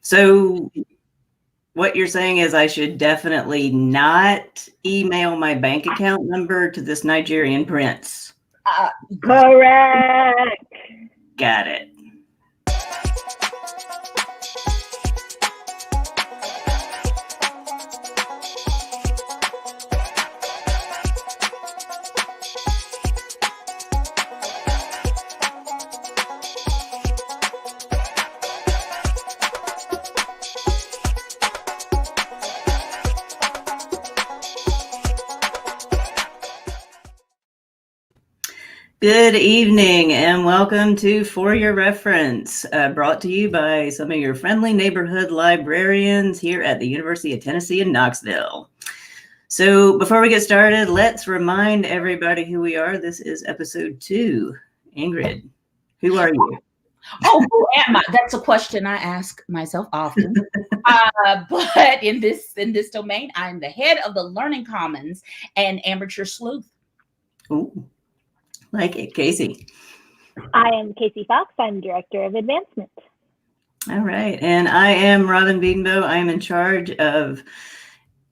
So what you're saying is I should definitely not email my bank account number to this Nigerian prince. Correct. Got it. Good evening and welcome to For Your Reference, brought to you by some of your friendly neighborhood librarians here at the University of Tennessee in Knoxville. So before we get started, let's remind everybody who we are. This is episode 2. Ingrid, who are you? Oh, who am I? That's a question I ask myself often. But in this domain, I'm the head of the Learning Commons and amateur sleuth. Ooh. Like it, Casey. I am Casey Fox. I'm Director of Advancement. All right. And I am Robin Biedenbow. I am in charge of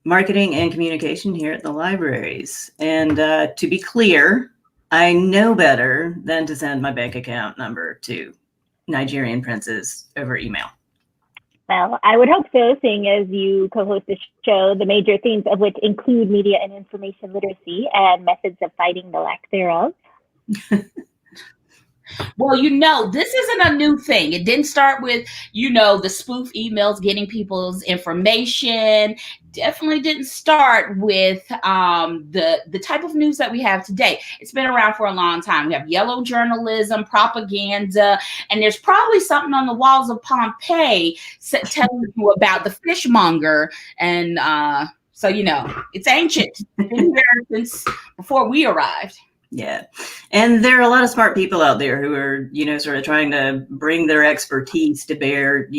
marketing and communication here at the libraries. And to be clear, I know better than to send my bank account number to Nigerian princes over email. Well, I would hope so, seeing as you co-host the show, the major themes of which include media and information literacy and methods of fighting the lack thereof. Well, this isn't a new thing. It didn't start with, the spoof emails getting people's information. Definitely didn't start with the type of news that we have today. It's been around for a long time. We have yellow journalism, propaganda, and there's probably something on the walls of Pompeii telling you about the fishmonger. And so, it's ancient. It's been here since before we arrived. Yeah. And there are a lot of smart people out there who are, sort of trying to bring their expertise to bear,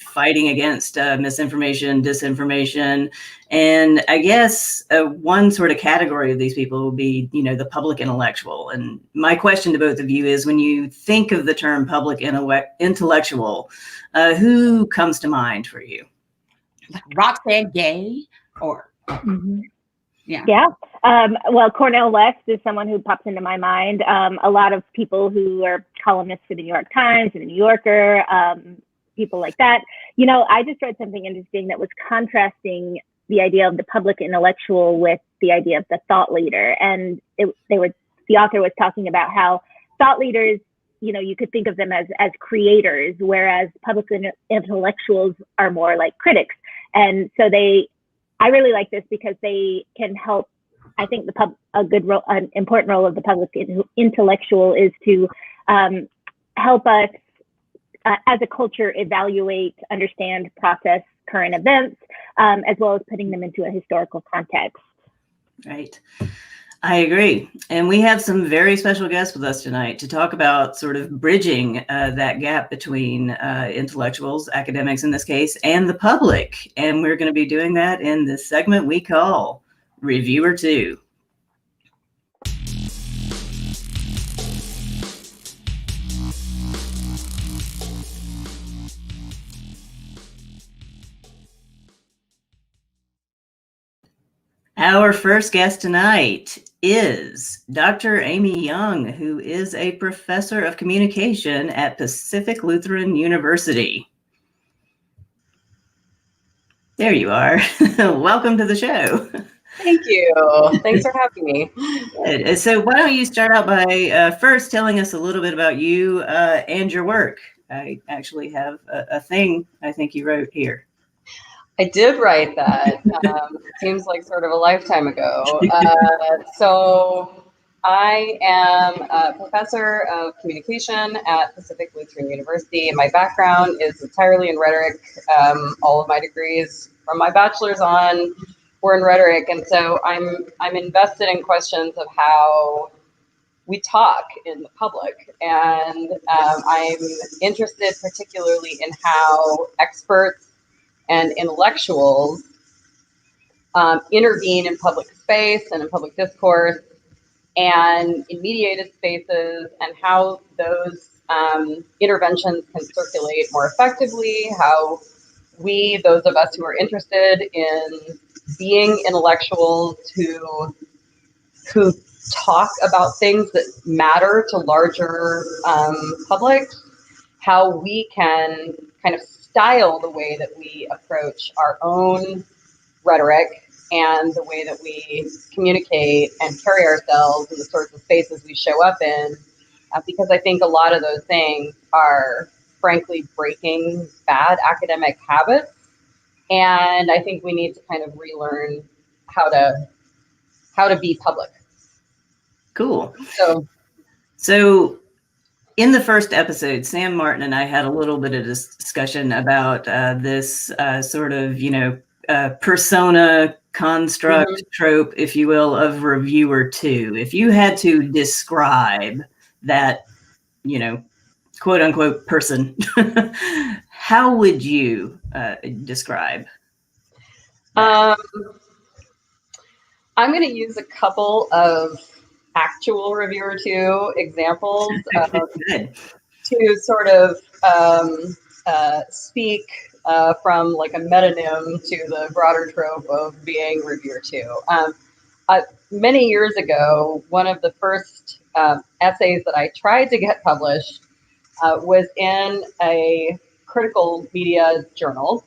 fighting against misinformation, disinformation. And I guess one sort of category of these people will be, the public intellectual. And my question to both of you is, when you think of the term public intellectual, who comes to mind for you? Like Roxanne Gay or... Mm-hmm. Yeah. Well, Cornel West is someone who pops into my mind. A lot of people who are columnists for the New York Times and the New Yorker, people like that. I just read something interesting that was contrasting the idea of the public intellectual with the idea of the thought leader. And the author was talking about how thought leaders, you could think of them as creators, whereas public intellectuals are more like critics. And so I really like this because they can help. I think an important role of the public intellectual is to help us as a culture evaluate, understand, process current events, as well as putting them into a historical context. Right. I agree. And we have some very special guests with us tonight to talk about sort of bridging that gap between intellectuals, academics in this case, and the public. And we're going to be doing that in this segment we call Reviewer 2. Our first guest tonight is Dr. Amy Young, who is a professor of communication at Pacific Lutheran University. There you are. Welcome to the show. Thank you. Thanks for having me. Good. So why don't you start out by first telling us a little bit about you and your work. I actually have a thing I think you wrote here. I did write that. It seems like sort of a lifetime ago. So I am a professor of communication at Pacific Lutheran University, and my background is entirely in rhetoric. All of my degrees from my bachelor's on were in rhetoric, and so I'm invested in questions of how we talk in the public, and I'm interested particularly in how experts and intellectuals intervene in public space and in public discourse and in mediated spaces, and how those interventions can circulate more effectively, how we, those of us who are interested in being intellectuals who talk about things that matter to larger public, how we can kind of style the way that we approach our own rhetoric and the way that we communicate and carry ourselves in the sorts of spaces we show up in, because I think a lot of those things are frankly breaking bad academic habits. And I think we need to kind of relearn how to be public. Cool. So in the first episode, Sam Martin and I had a little bit of discussion about this sort of, persona construct trope, if you will, of reviewer two. If you had to describe that, quote unquote person, how would you describe? I'm going to use a couple of actual reviewer two examples to sort of speak from like a metonym to the broader trope of being reviewer two. Many years ago, one of the first essays that I tried to get published was in a critical media journal.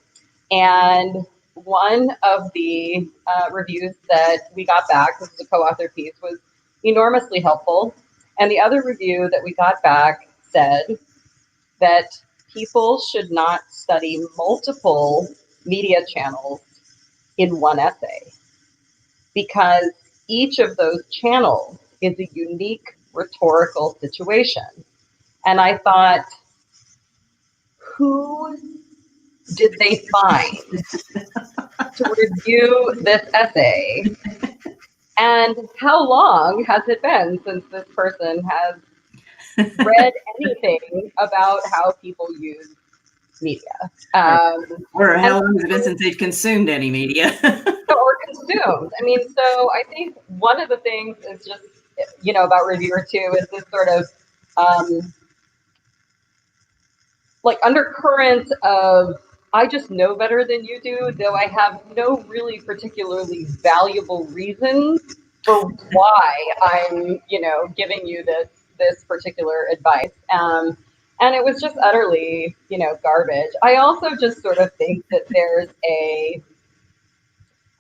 And one of the reviews that we got back, this was a co-author piece, was enormously helpful. And the other review that we got back said that people should not study multiple media channels in one essay, because each of those channels is a unique rhetorical situation. And I thought, who did they find to review this essay? And how long has it been since this person has read anything about how people use media? Or how long has it been since they've consumed any media? Or consumed. I mean, so I think one of the things is just, about reviewer two is this sort of like undercurrent of, I just know better than you do, though I have no really particularly valuable reason for why I'm, giving you this particular advice. And it was just utterly, garbage. I also just sort of think that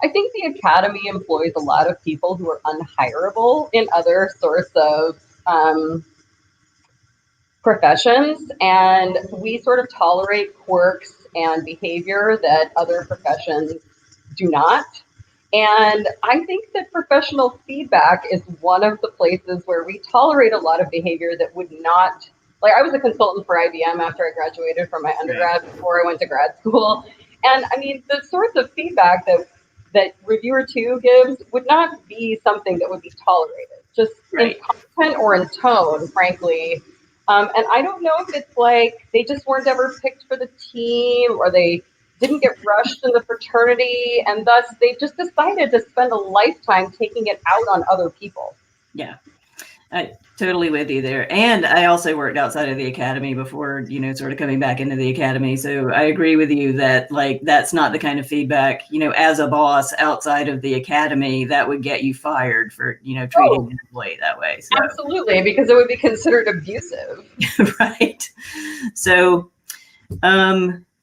I think the Academy employs a lot of people who are unhireable in other sorts of professions, and we sort of tolerate quirks and behavior that other professions do not. And I think that professional feedback is one of the places where we tolerate a lot of behavior that would not, like I was a consultant for IBM after I graduated from my undergrad before I went to grad school. And I mean, the sorts of feedback that reviewer two gives would not be something that would be tolerated, just in content or in tone, frankly. And I don't know if it's like they just weren't ever picked for the team, or they didn't get rushed in the fraternity, and thus they just decided to spend a lifetime taking it out on other people. Yeah, I totally with you there. And I also worked outside of the Academy before, sort of coming back into the Academy. So I agree with you that that's not the kind of feedback, as a boss outside of the Academy that would get you fired for, treating an employee that way. So. Absolutely, because it would be considered abusive. Right. So,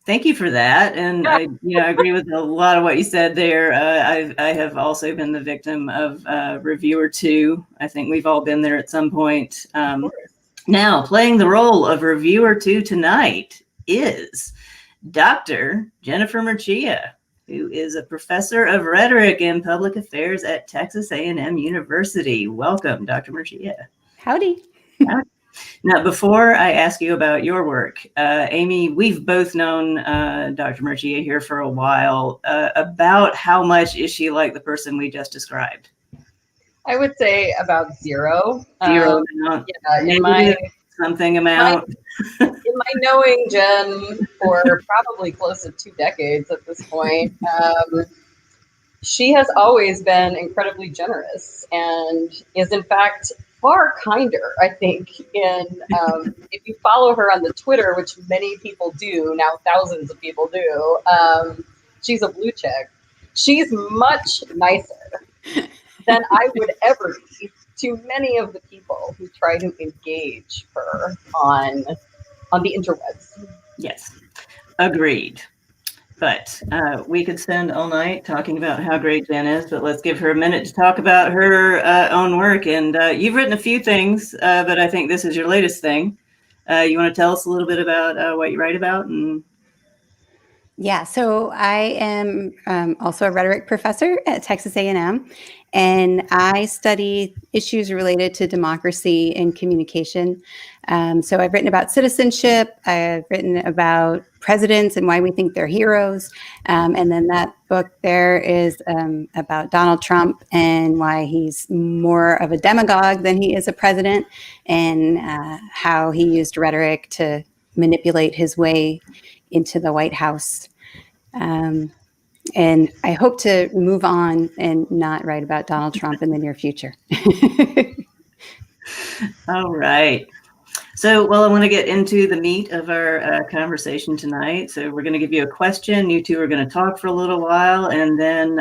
thank you for that. And I agree with a lot of what you said there. I have also been the victim of reviewer two. I think we've all been there at some point. Now, playing the role of reviewer two tonight is Dr. Jennifer Mercieca, who is a professor of rhetoric and public affairs at Texas A&M University. Welcome, Dr. Mercieca. Howdy. Now, before I ask you about your work, Amy, we've both known Dr. Mercieca here for a while. About how much is she like the person we just described? I would say about zero. Zero amount. Yeah, in my something amount. In my knowing Jen for probably close to 2 decades at this point, she has always been incredibly generous and is in fact far kinder, I think, in if you follow her on the Twitter, which many people do, now thousands of people do, she's a blue chick. She's much nicer than I would ever be to many of the people who try to engage her on the interwebs. Yes, agreed. But we could spend all night talking about how great Jen is, but let's give her a minute to talk about her own work. And you've written a few things, but I think this is your latest thing. You want to tell us a little bit about what you write about? Yeah, so I am also a rhetoric professor at Texas A&M, and I study issues related to democracy and communication. So I've written about citizenship, I've written about presidents and why we think they're heroes, and then that book there is about Donald Trump and why he's more of a demagogue than he is a president, and how he used rhetoric to manipulate his way into the White House. And I hope to move on and not write about Donald Trump in the near future. All right. So, well, I want to get into the meat of our conversation tonight. So we're going to give you a question. You two are going to talk for a little while, and then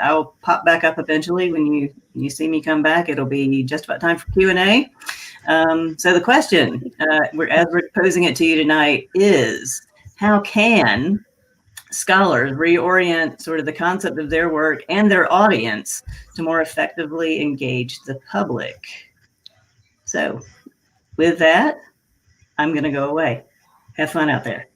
I'll pop back up eventually when you see me come back. It'll be just about time for Q&A. So the question, as we're posing it to you tonight, is how can scholars reorient sort of the concept of their work and their audience to more effectively engage the public? So with that, I'm going to go away. Have fun out there.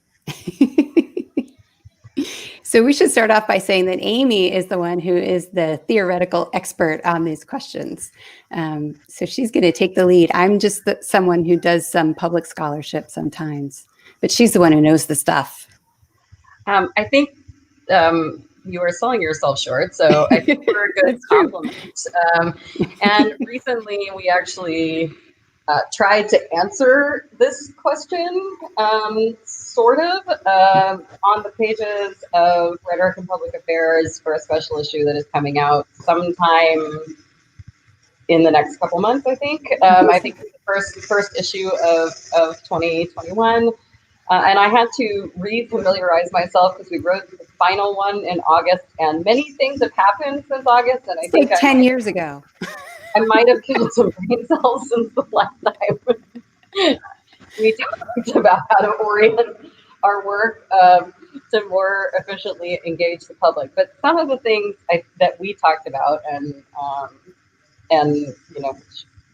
So we should start off by saying that Amy is the one who is the theoretical expert on these questions. So she's going to take the lead. I'm just someone who does some public scholarship sometimes, but she's the one who knows the stuff. I think you are selling yourself short, so I think we're a good compliment. And recently we actually tried to answer this question, sort of, on the pages of Rhetoric and Public Affairs for a special issue that is coming out sometime in the next couple months, I think. I think it's the first issue of 2021. And I had to re-familiarize myself because we wrote the final one in August, and many things have happened since August. And I think like 10 years ago. I might have killed some brain cells since the last time we talked about how to orient our work to more efficiently engage the public. But some of the things that we talked about, and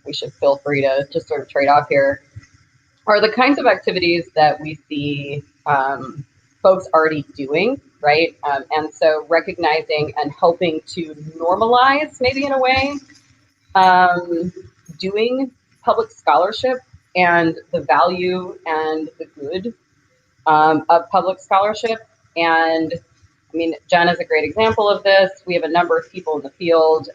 we should feel free to just sort of trade off here, are the kinds of activities that we see folks already doing, right? And so recognizing and helping to normalize, maybe in a way, doing public scholarship and the value and the good of public scholarship. And I mean, Jen is a great example of this. We have a number of people in the field,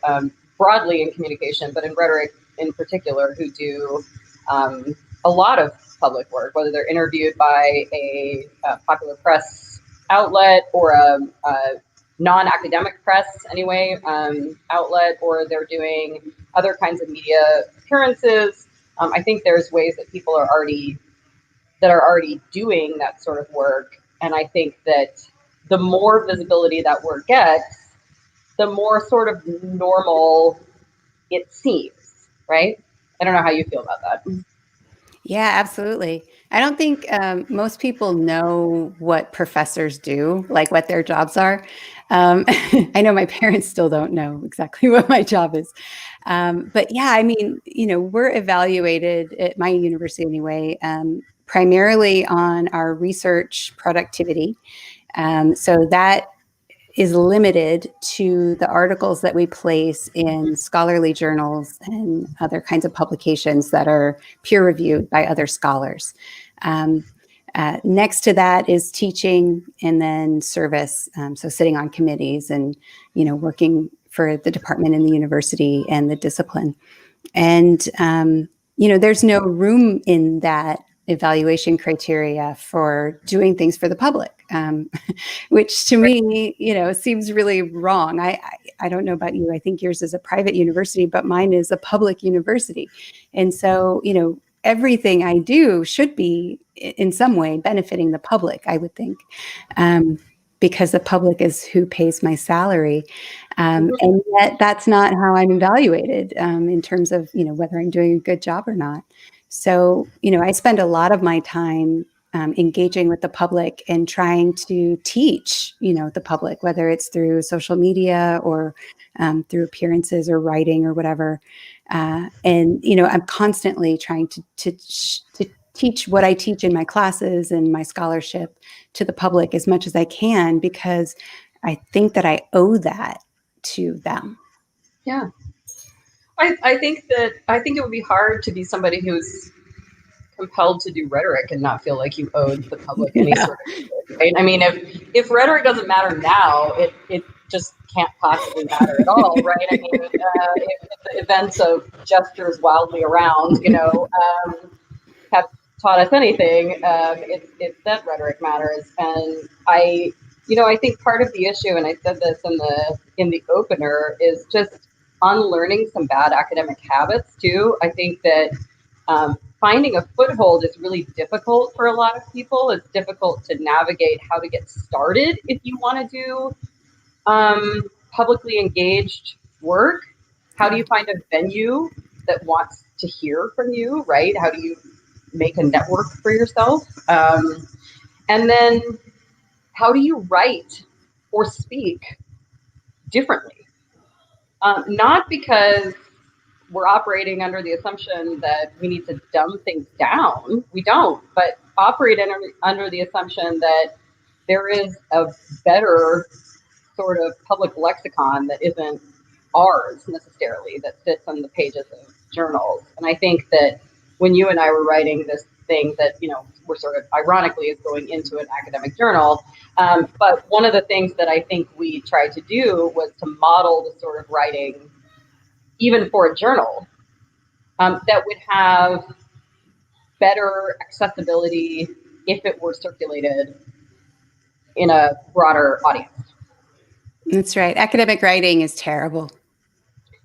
broadly in communication, but in rhetoric in particular, who do a lot of public work, whether they're interviewed by a popular press outlet or a non-academic press anyway outlet, or they're doing other kinds of media appearances. I think there's ways that people are already doing that sort of work, and I think that the more visibility that work gets, the more sort of normal it seems, right? I don't know how you feel about that. Yeah, absolutely. I don't think most people know what professors do, like what their jobs are. I know my parents still don't know exactly what my job is. But yeah, I mean, we're evaluated at my university anyway, primarily on our research productivity. So that is limited to the articles that we place in scholarly journals and other kinds of publications that are peer reviewed by other scholars. Next to that is teaching, and then service. So sitting on committees and, working for the department in the university and the discipline. And, there's no room in that evaluation criteria for doing things for the public, which to me, seems really wrong. I don't know about you. I think yours is a private university, but mine is a public university. And so, everything I do should be in some way benefiting the public, I would think, because the public is who pays my salary. And yet that's not how I'm evaluated in terms of, whether I'm doing a good job or not. So, I spend a lot of my time engaging with the public and trying to teach, the public, whether it's through social media or through appearances or writing or whatever. And, I'm constantly trying to teach what I teach in my classes and my scholarship to the public as much as I can, because I think that I owe that to them. Yeah. I think it would be hard to be somebody who's compelled to do rhetoric and not feel like you owed the public any sort of, right? I mean, if rhetoric doesn't matter now, it just can't possibly matter at all, right? I mean, if the events of gestures wildly around, have taught us anything, it's that rhetoric matters. And I think part of the issue, and I said this in the opener, is just unlearning some bad academic habits too. I think that finding a foothold is really difficult for a lot of people. It's difficult to navigate how to get started if you want to do publicly engaged work. How do you find a venue that wants to hear from you, right? How do you make a network for yourself? And then how do you write or speak differently? Not because we're operating under the assumption that we need to dumb things down. We don't, but operate under the assumption that there is a better sort of public lexicon that isn't ours necessarily, that sits on the pages of journals. And I think that when you and I were writing this thing that, we're sort of ironically is going into an academic journal, but one of the things that I think we tried to do was to model the sort of writing, even for a journal, that would have better accessibility if it were circulated in a broader audience. That's right. Academic writing is terrible.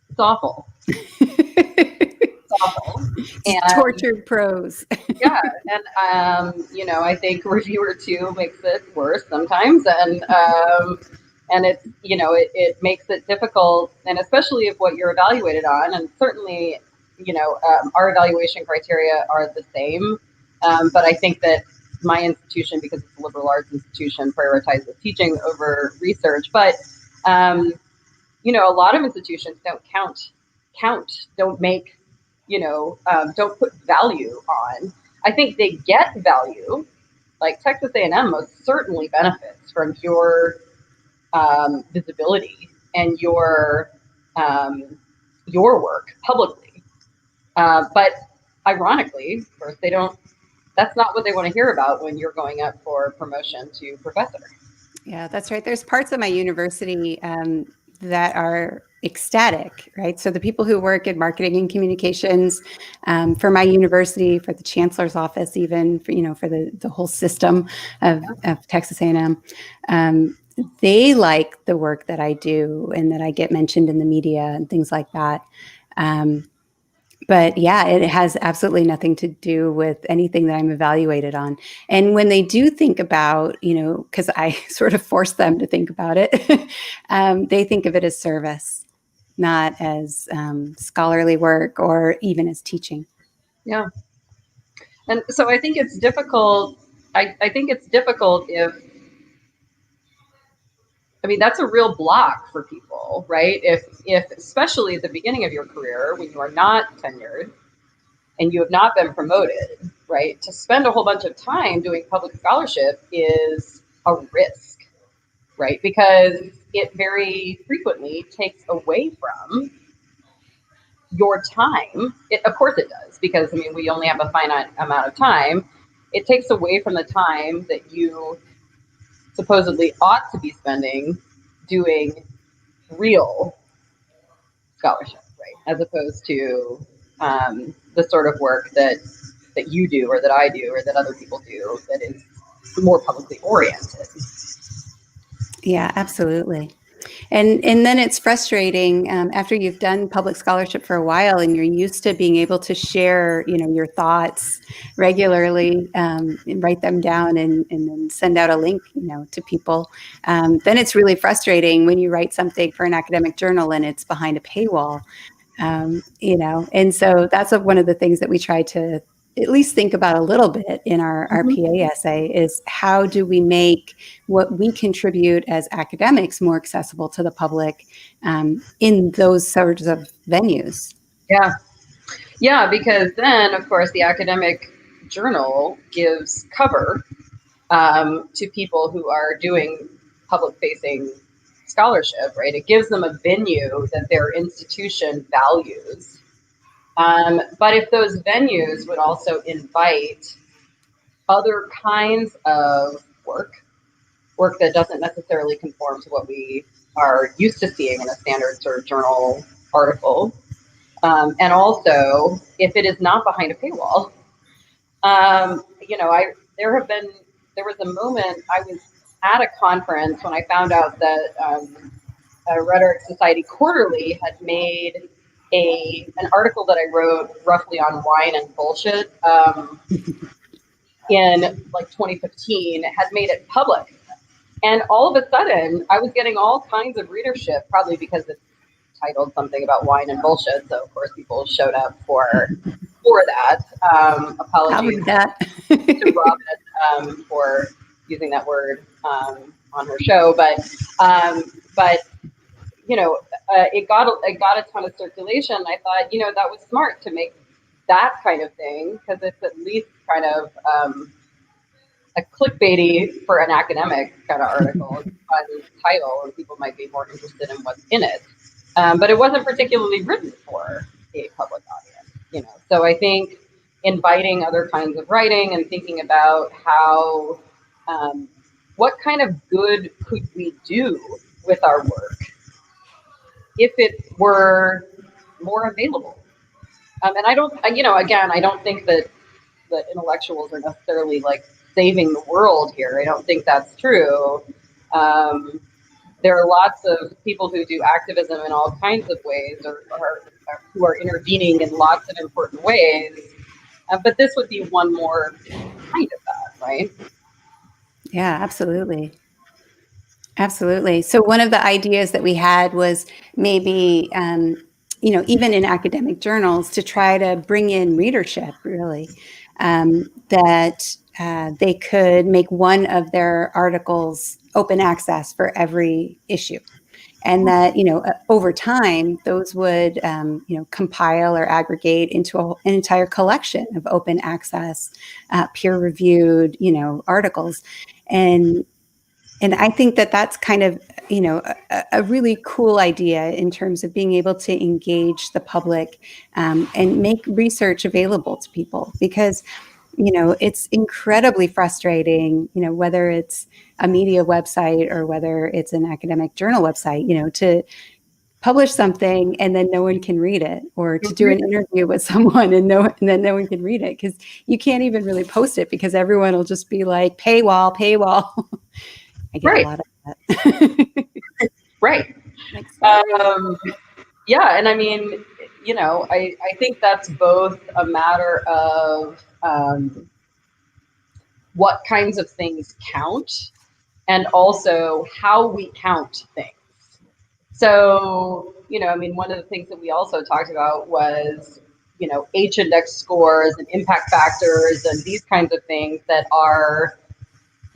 It's awful. It's awful. And tortured prose. Yeah. And, I think reviewer 2 makes it worse sometimes. And it's, it makes it difficult, and especially if what you're evaluated on, and certainly, our evaluation criteria are the same. But I think that my institution, because it's a liberal arts institution, prioritizes teaching over research. But, a lot of institutions don't don't make, don't put value on. I think they get value, like Texas A&M most certainly benefits from your visibility and your work publicly. But ironically, of course, they don't. That's not what they want to hear about when you're going up for promotion to professor. Yeah, that's right. There's parts of my university that are ecstatic, right? So the people who work in marketing and communications for my university, for the chancellor's office, even for the whole system of Texas A&M, they like the work that I do and that I get mentioned in the media and things like that. But yeah, it has absolutely nothing to do with anything that I'm evaluated on. And when they do think about, because I sort of force them to think about it, they think of it as service, not as scholarly work or even as teaching. Yeah. And so I think it's difficult. I think it's difficult that's a real block for people, right? If especially at the beginning of your career, when you are not tenured and you have not been promoted, right? To spend a whole bunch of time doing public scholarship is a risk, right? Because it very frequently takes away from your time. Of course it does, because we only have a finite amount of time. It takes away from the time that you supposedly ought to be spending doing real scholarship, right? As opposed to the sort of work that that you do or that I do or that other people do that is more publicly oriented. Yeah, absolutely. And then it's frustrating after you've done public scholarship for a while and you're used to being able to share, your thoughts regularly, and write them down and then send out a link, to people. Then it's really frustrating when you write something for an academic journal and it's behind a paywall. And so that's one of the things that we try to at least think about a little bit in our PA essay is how do we make what we contribute as academics more accessible to the public in those sorts of venues. Yeah, because then, of course, the academic journal gives cover to people who are doing public-facing scholarship, right? It gives them a venue that their institution values. But if those venues would also invite other kinds of work that doesn't necessarily conform to what we are used to seeing in a standard sort of journal article, and also if it is not behind a paywall, there was a moment I was at a conference when I found out that Rhetoric Society Quarterly had made an article that I wrote roughly on wine and bullshit in like 2015, had made it public. And all of a sudden, I was getting all kinds of readership, probably because it's titled something about wine and bullshit. So of course, people showed up for that. Apologies to Robin for using that word on her show, but it got a ton of circulation. I thought, that was smart to make that kind of thing because it's at least kind of a clickbaity for an academic kind of article, fun title, and people might be more interested in what's in it. But it wasn't particularly written for a public audience, So I think inviting other kinds of writing and thinking about how, what kind of good could we do with our work if it were more available? And I don't, again, I don't think that intellectuals are necessarily like saving the world here. I don't think that's true. There are lots of people who do activism in all kinds of ways or who are intervening in lots of important ways. But this would be one more kind of that, right? Yeah, absolutely. Absolutely. So one of the ideas that we had was maybe, even in academic journals to try to bring in readership, really, that they could make one of their articles open access for every issue. And that, over time, those would, compile or aggregate into an entire collection of open access, peer-reviewed, articles. And I think that that's kind of, a really cool idea in terms of being able to engage the public and make research available to people because, it's incredibly frustrating, whether it's a media website or whether it's an academic journal website, to publish something and then no one can read it, or to do an interview with someone and then no one can read it because you can't even really post it because everyone will just be like paywall. I get a lot of that. Right. Yeah. And I mean, I think that's both a matter of what kinds of things count and also how we count things. So, one of the things that we also talked about was, H-index scores and impact factors and these kinds of things that are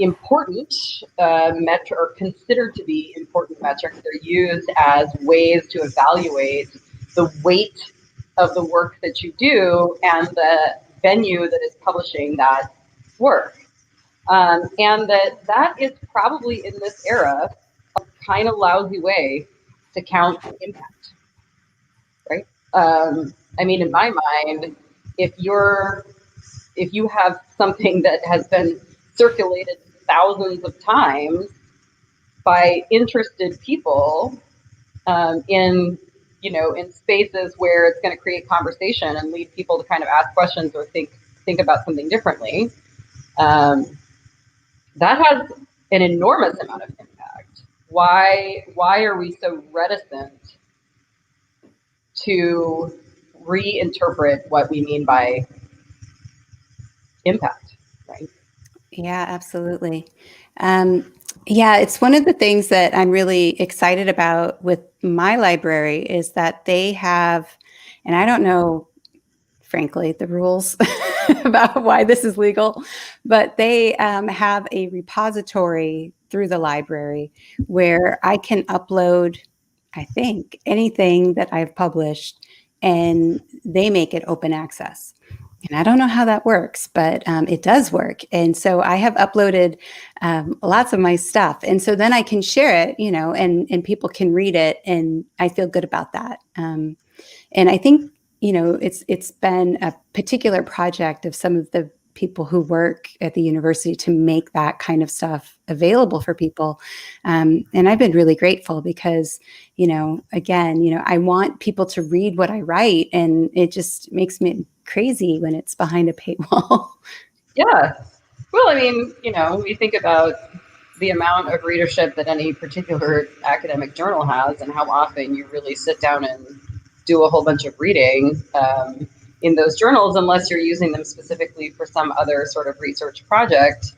important or considered to be important metrics. They're used as ways to evaluate the weight of the work that you do and the venue that is publishing that work. And that is probably in this era a kind of lousy way to count impact, right? In my mind, if you have something that has been circulated thousands of times by interested people in spaces where it's going to create conversation and lead people to kind of ask questions or think think about something differently, that has an enormous amount of impact. Why are we so reticent to reinterpret what we mean by impact, right? Yeah, absolutely. Yeah, it's one of the things that I'm really excited about with my library is that they have, and I don't know, frankly, the rules about why this is legal, but they have a repository through the library where I can upload, I think, anything that I've published, and they make it open access. And I don't know how that works, but it does work. And so I have uploaded lots of my stuff. And so then I can share it, and people can read it. And I feel good about that. And I think, it's been a particular project of some of the people who work at the university to make that kind of stuff available for people. And I've been really grateful because, again, I want people to read what I write, and it just makes me crazy when it's behind a paywall. Yeah. Well, I mean, we think about the amount of readership that any particular academic journal has and how often you really sit down and do a whole bunch of reading in those journals, unless you're using them specifically for some other sort of research project.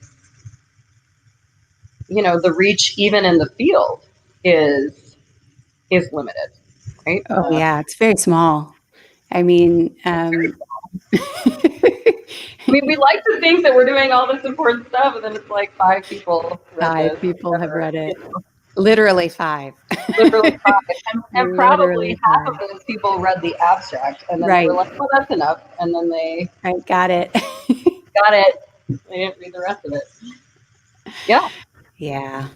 The reach even in the field is limited, right? Oh, yeah, it's very small. I mean, we like to think that we're doing all this important stuff, and then it's like 5 people read this. People have read it. Literally 5. Literally 5. And probably half 5. of those people read the abstract, and then they were like, well, that's enough. And then they got it. got it. They didn't read the rest of it. Yeah. Yeah.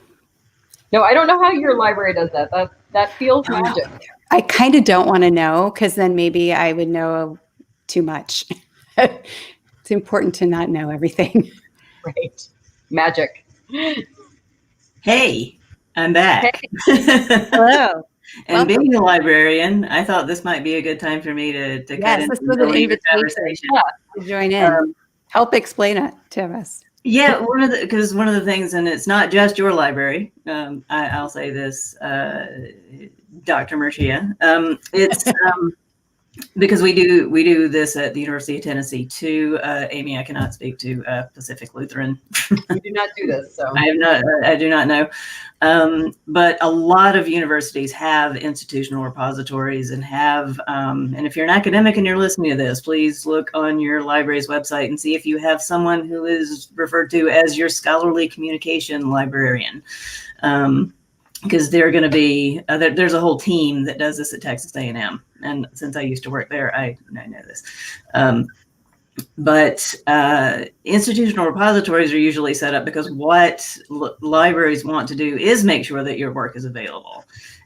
No, I don't know how your library does that. That feels magic. I kind of don't want to know, because then maybe I would know too much. It's important to not know everything. Right. Magic. Hey, I'm back. Hey. Hello. And being a librarian, I thought this might be a good time for me to cut into the later conversation. To join in. Help explain it to us. Yeah, because one of the things, and it's not just your library. I'll say this, Dr. Mercieca. It's because we do this at the University of Tennessee too. Amy, I cannot speak to Pacific Lutheran. You do not do this, so I do not know. But a lot of universities have institutional repositories and have, and if you're an academic and you're listening to this, please look on your library's website and see if you have someone who is referred to as your scholarly communication librarian. Because they're going to be, there's a whole team that does this at Texas A&M. And since I used to work there, I know this. But institutional repositories are usually set up because what libraries want to do is make sure that your work is available.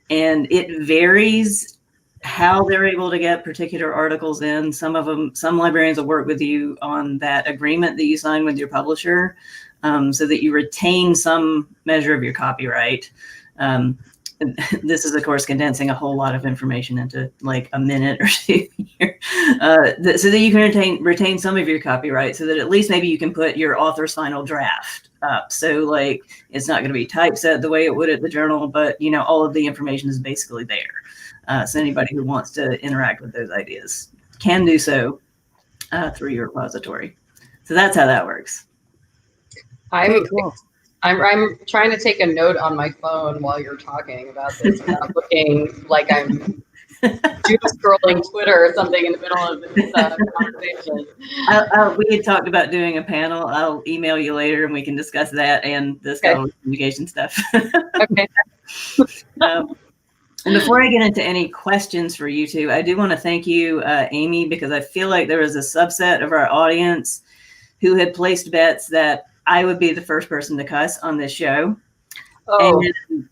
And it varies how they're able to get particular articles in. Some librarians will work with you on that agreement that you sign with your publisher so that you retain some measure of your copyright. This is, of course, condensing a whole lot of information into like a minute or 2 here, so that you can retain some of your copyright, so that at least maybe you can put your author's final draft up. So like it's not going to be typeset the way it would at the journal, but all of the information is basically there. So anybody who wants to interact with those ideas can do so through your repository. So that's how that works. Very cool. I'm trying to take a note on my phone while you're talking about this without looking like I'm doom scrolling Twitter or something in the middle of this conversation. We had talked about doing a panel. I'll email you later and we can discuss that and this communication stuff. Okay. And before I get into any questions for you two, I do want to thank you, Amy, because I feel like there was a subset of our audience who had placed bets that I would be the first person to cuss on this show. Oh. And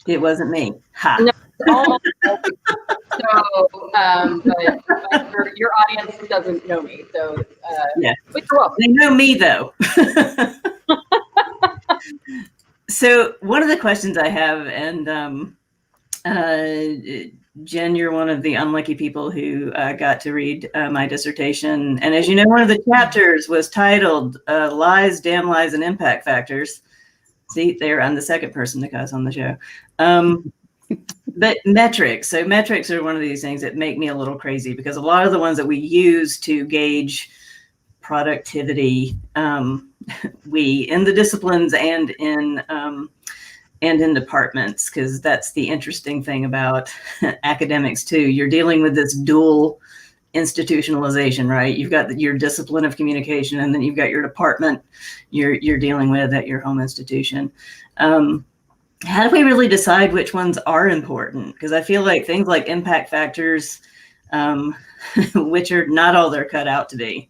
it wasn't me. Ha. No, almost. So, but your audience doesn't know me. So, yeah. But you're welcome. They know me, though. So one of the questions I have, and Jen, you're one of the unlucky people who got to read my dissertation. And as you know, one of the chapters was titled Lies, Damn Lies, and Impact Factors. See, there, I'm the second person to cuss on the show. But metrics. So metrics are one of these things that make me a little crazy, because a lot of the ones that we use to gauge productivity, we in the disciplines and in departments, because that's the interesting thing about academics too. You're dealing with this dual institutionalization, right? You've got your discipline of communication, and then you've got your department you're dealing with at your home institution. How do we really decide which ones are important? Because I feel like things like impact factors, which are not all they're cut out to be.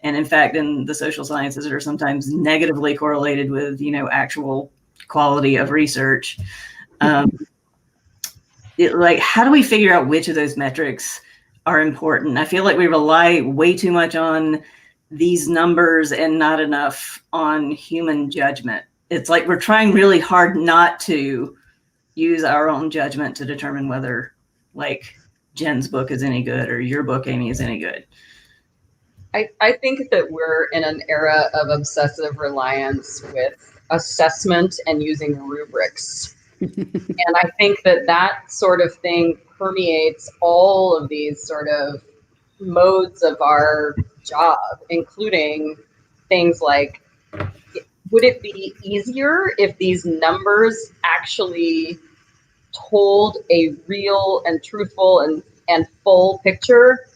And in fact, in the social sciences, are sometimes negatively correlated with, actual quality of research. Like, how do we figure out which of those metrics are important? I feel like we rely way too much on these numbers and not enough on human judgment. It's like we're trying really hard not to use our own judgment to determine whether, like, Jen's book is any good or your book, Amy, is any good. I think that we're in an era of obsessive reliance with assessment and using rubrics. And I think that sort of thing permeates all of these sort of modes of our job, including things like, would it be easier if these numbers actually told a real and truthful and full picture?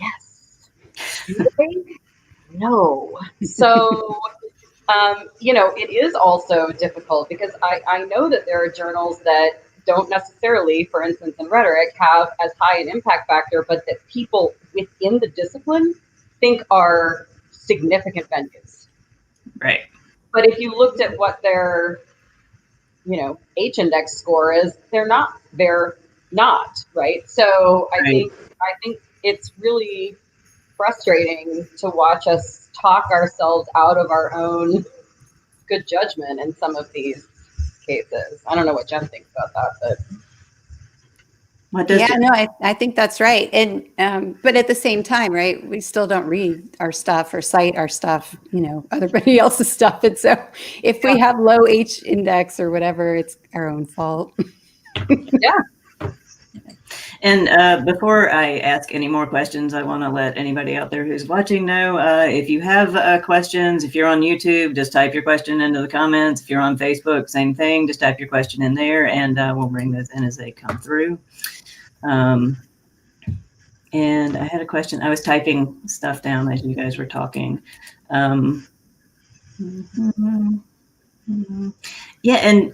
Yes. Do they? No. So, it is also difficult, because I know that there are journals that don't necessarily, for instance, in rhetoric, have as high an impact factor, but that people within the discipline think are significant venues. Right. But if you looked at what their, H-index score is, they're not, right? So I think it's really frustrating to watch us talk ourselves out of our own good judgment in some of these cases. I don't know what Jen thinks about that, but I think that's right. And but at the same time, right, we still don't read our stuff or cite our stuff, everybody else's stuff. And so if we have low H index or whatever, it's our own fault. Yeah. And before I ask any more questions, I want to let anybody out there who's watching know, if you have questions, if you're on YouTube, just type your question into the comments. If you're on Facebook, same thing, just type your question in there, and we'll bring those in as they come through. And I had a question. I was typing stuff down as you guys were talking. Yeah, and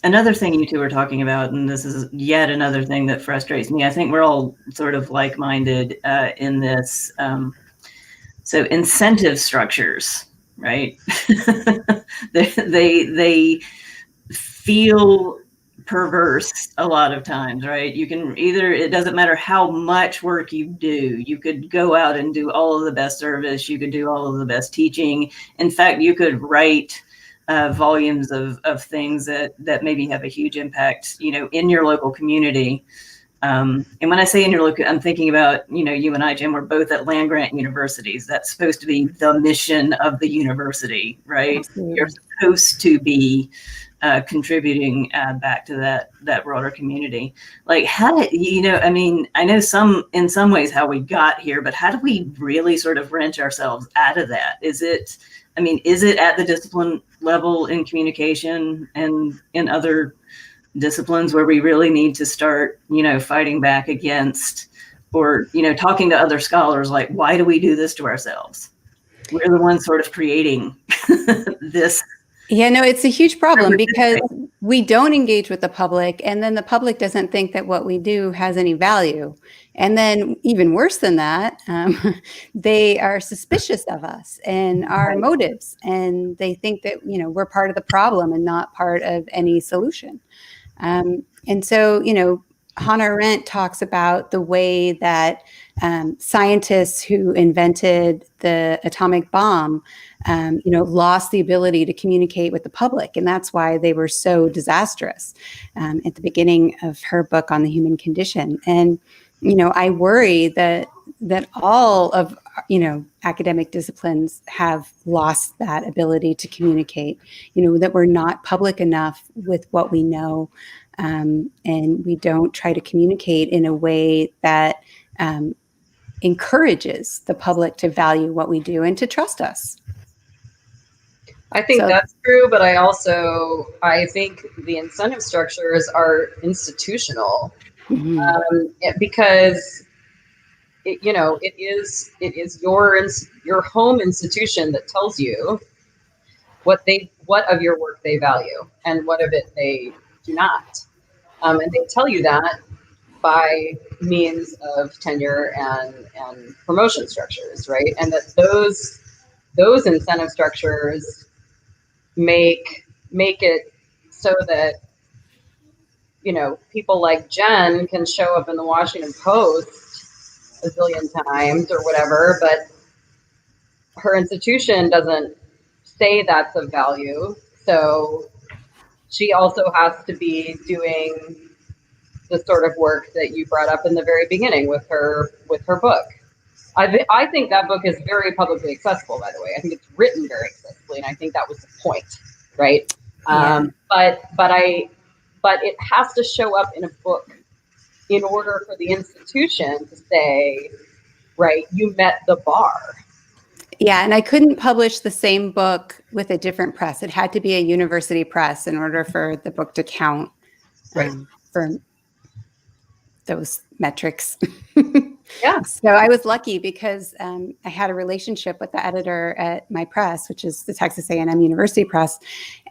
another thing you two were talking about, and this is yet another thing that frustrates me. I think we're all sort of like-minded in this. So incentive structures, right? they feel perverse a lot of times, right? You can it doesn't matter how much work you do. You could go out and do all of the best service. You could do all of the best teaching. In fact, you could write volumes of things that maybe have a huge impact, in your local community. And when I say in your local, I'm thinking about, you and I, Jim, we're both at land-grant universities. That's supposed to be the mission of the university, right? Absolutely. You're supposed to be contributing back to that broader community. Like, how do I know in some ways how we got here, but how do we really sort of wrench ourselves out of that? Is it at the discipline level in communication and in other disciplines where we really need to start, fighting back against, or, talking to other scholars, like, why do we do this to ourselves? We're the ones sort of creating this. Yeah, no, it's a huge problem because we don't engage with the public, and then the public doesn't think that what we do has any value. And then even worse than that, they are suspicious of us and our motives, and they think that, we're part of the problem and not part of any solution. And so, Hannah Arendt talks about the way that scientists who invented the atomic bomb, lost the ability to communicate with the public, and that's why they were so disastrous. At the beginning of her book on the human condition, and I worry that all of academic disciplines have lost that ability to communicate. That we're not public enough with what we know. And we don't try to communicate in a way that encourages the public to value what we do and to trust us. I think that's true, but I think the incentive structures are institutional, because it is your home institution that tells you what of your work they value and what of it they do not. And they tell you that by means of tenure and promotion structures, right? And that those incentive structures make it so that people like Jen can show up in the Washington Post a zillion times or whatever, but her institution doesn't say that's of value. So she also has to be doing the sort of work that you brought up in the very beginning with her book. I think that book is very publicly accessible, by the way. I think it's written very accessibly, and I think that was the point, right? Yeah. But it has to show up in a book in order for the institution to say, right, you met the bar. Yeah, and I couldn't publish the same book with a different press. It had to be a university press in order for the book to count, right, for those metrics. Yeah. So I was lucky because I had a relationship with the editor at my press, which is the Texas A&M University Press,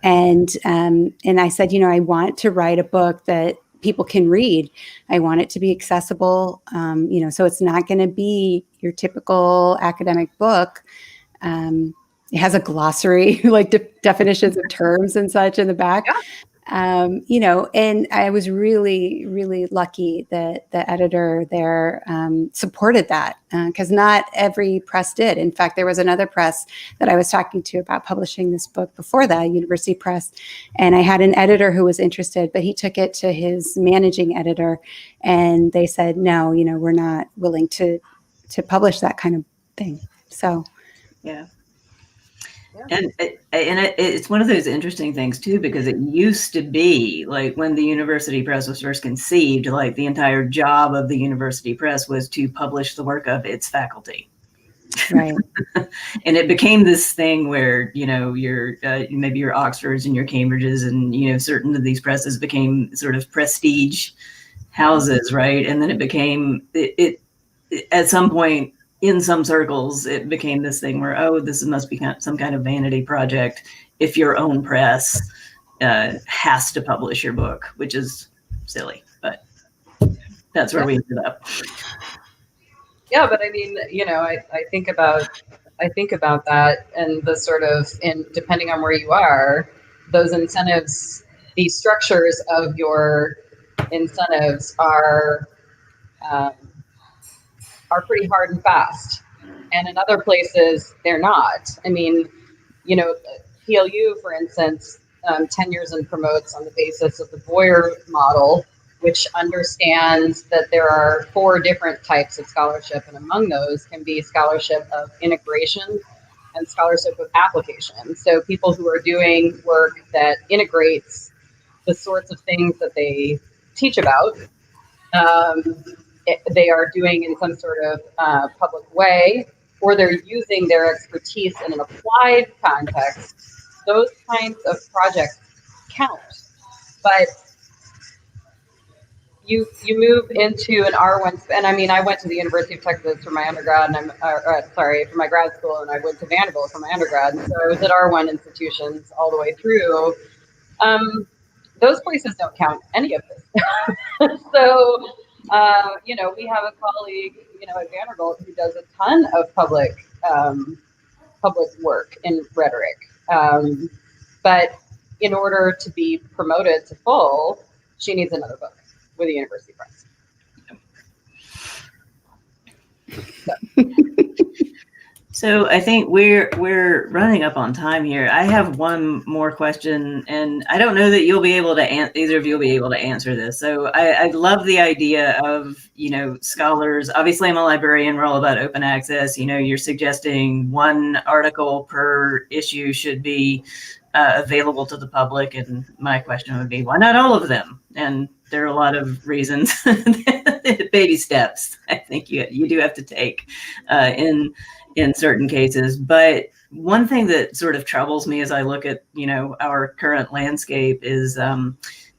and I said, I want to write a book that people can read. I want it to be accessible, so it's not going to be your typical academic book. It has a glossary, like definitions of terms and such in the back. Yeah. And I was really, really lucky that the editor there supported that, because not every press did. In fact, there was another press that I was talking to about publishing this book before that, University Press, and I had an editor who was interested, but he took it to his managing editor, and they said, no, we're not willing to publish that kind of thing. So, yeah. And it's one of those interesting things too, because it used to be like when the University Press was first conceived, like the entire job of the University Press was to publish the work of its faculty. Right. And it became this thing where, your maybe your Oxfords and your Cambridges and, certain of these presses became sort of prestige houses, right? And then it became, it at some point, in some circles, it became this thing where, this must be some kind of vanity project if your own press has to publish your book, which is silly, but that's where we ended up. Yeah, but I mean, I think about that, and the sort of, depending on where you are, those incentives, the structures of your incentives are pretty hard and fast, and in other places they're not. I mean, PLU, for instance, tenures and promotes on the basis of the Boyer model, which understands that there are 4 different types of scholarship, and among those can be scholarship of integration and scholarship of application. So people who are doing work that integrates the sorts of things that they teach about, they are doing in some sort of public way, or they're using their expertise in an applied context. Those kinds of projects count. But you move into an R1, and I mean, I went to the University of Texas for my undergrad, and for my grad school, and I went to Vanderbilt for my undergrad. And so I was at R1 institutions all the way through. Those places don't count any of this. So, we have a colleague, at Vanderbilt who does a ton of public work in rhetoric. But in order to be promoted to full, she needs another book. with a university press. So I think we're running up on time here. I have one more question, and I don't know that you'll be able to either of you will be able to answer this. So I love the idea of, you know, scholars. Obviously, I'm a librarian. We're all about open access. You know, you're suggesting one article per issue should be available to the public, and my question would be, why not all of them? And there are a lot of reasons. Baby steps, I think you do have to take in certain cases. But one thing that sort of troubles me as I look at, you know, our current landscape is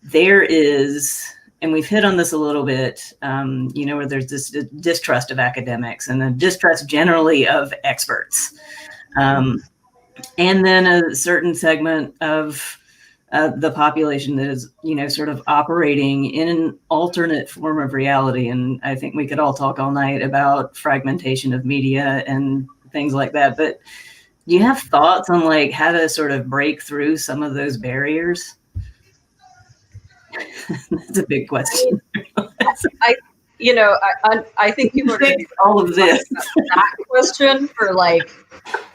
there is, and we've hit on this a little bit, you know, where there's this distrust of academics and a distrust generally of experts. And then a certain segment of the population that is, you know, sort of operating in an alternate form of reality. And I think we could all talk all night about fragmentation of media and things like that. But do you have thoughts on like how to sort of break through some of those barriers? That's a big question. I think people are going to all of this that question for like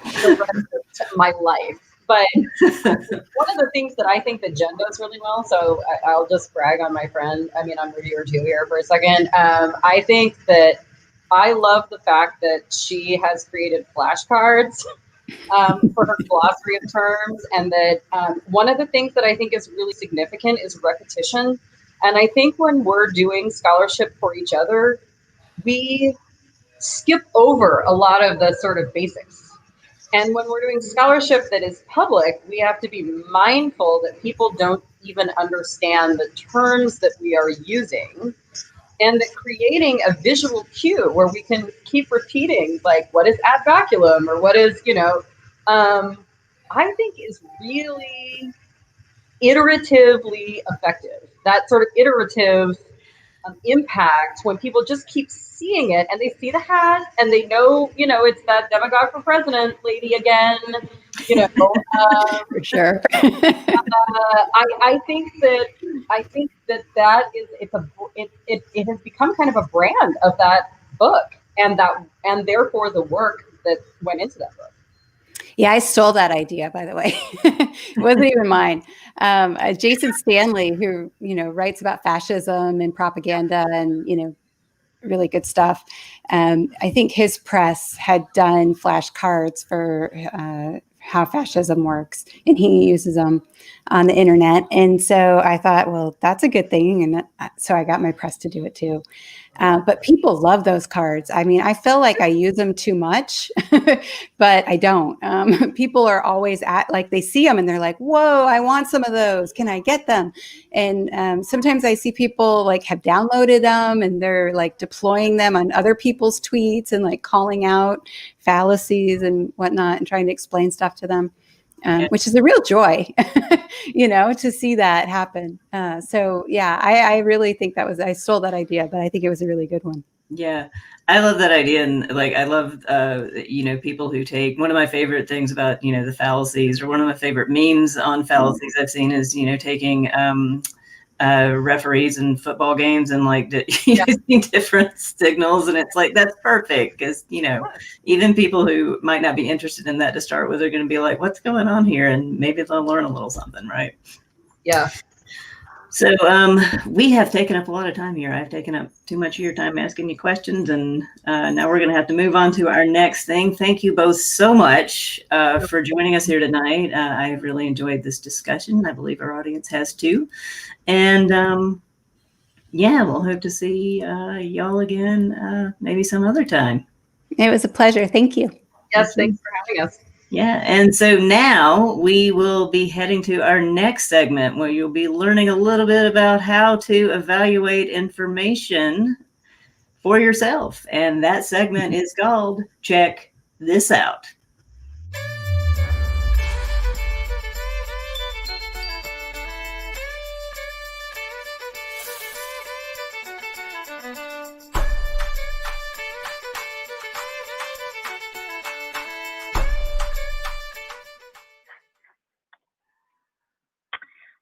the rest of my life. But one of the things that I think that Jen does really well, so I'll just brag on my friend. I mean, I'm reviewer two here for a second. I think that I love the fact that she has created flashcards for her glossary of terms, and that one of the things that I think is really significant is repetition. And I think when we're doing scholarship for each other, we skip over a lot of the sort of basics. And when we're doing scholarship that is public, we have to be mindful that people don't even understand the terms that we are using, and that creating a visual cue where we can keep repeating, like, what is ad baculum, or what is, you know, I think is really iteratively effective. That sort of iterative impact, when people just keep seeing it and they see the hat and they know, you know, it's that demagogue for president lady again, you know. For sure. I think that is it has become kind of a brand of that book, and therefore the work that went into that book. Yeah, I stole that idea, by the way. It wasn't even mine. Jason Stanley, who, you know, writes about fascism and propaganda and, you know, really good stuff. I think his press had done flashcards for how fascism works, and he uses them on the internet. And so I thought, well, that's a good thing. And so I got my press to do it too. But people love those cards. I mean, I feel like I use them too much, but I don't. People are always like, they see them and they're like, whoa, I want some of those. Can I get them? And sometimes I see people like have downloaded them and they're like deploying them on other people's tweets and like calling out fallacies and whatnot and trying to explain stuff to them. Which is a real joy, you know, to see that happen. So yeah, I really think I stole that idea, but I think it was a really good one. Yeah, I love that idea. And like, I love, you know, people who take, one of my favorite things about, you know, the fallacies, or one of my favorite memes on fallacies I've seen is, you know, taking referees in football games and like using different signals. And it's like, that's perfect. Because, you know, even people who might not be interested in that to start with are going to be like, what's going on here? And maybe they'll learn a little something, right? Yeah. So we have taken up a lot of time here. I've taken up too much of your time asking you questions, and now we're going to have to move on to our next thing. Thank you both so much for joining us here tonight. I've really enjoyed this discussion. I believe our audience has too. And yeah, we'll hope to see y'all again maybe some other time. It was a pleasure. Thank you. Yes, thanks for having us. Yeah, and so now we will be heading to our next segment where you'll be learning a little bit about how to evaluate information for yourself. And that segment is called Check This Out.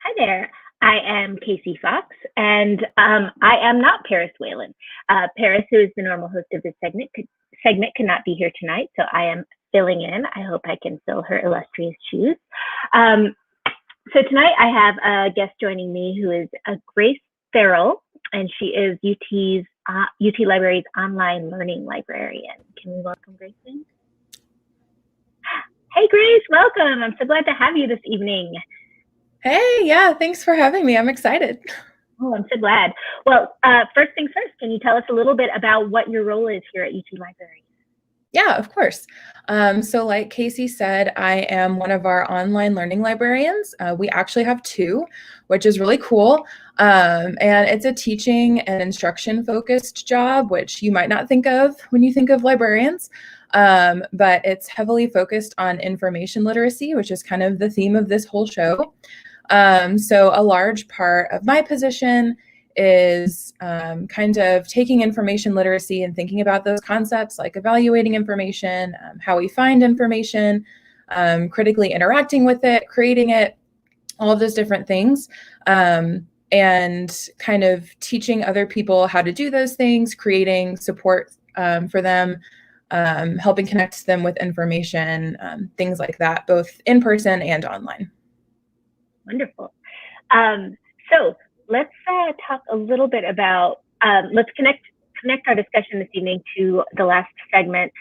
Hi there. I am Casey Fox, And I am not Paris Whalen. Paris, who is the normal host of this segment, could not be here tonight, so I am filling in. I hope I can fill her illustrious shoes. So tonight I have a guest joining me who is Grace Farrell, and she is UT Library's online learning librarian. Can we welcome Grace in? Hey Grace, welcome. I'm so glad to have you this evening. Hey, yeah, thanks for having me. I'm excited. Oh, I'm so glad. Well, first things first, can you tell us a little bit about what your role is here at UT Library? Yeah, of course. So like Casey said, I am one of our online learning librarians. We actually have two, which is really cool. And it's a teaching and instruction focused job, which you might not think of when you think of librarians. But it's heavily focused on information literacy, which is kind of the theme of this whole show. So a large part of my position is kind of taking information literacy and thinking about those concepts like evaluating information, how we find information, critically interacting with it, creating it, all of those different things, and kind of teaching other people how to do those things, creating support for them, helping connect them with information, things like that, both in person and online. Wonderful. So let's talk a little bit about, let's connect our discussion this evening to the last segment.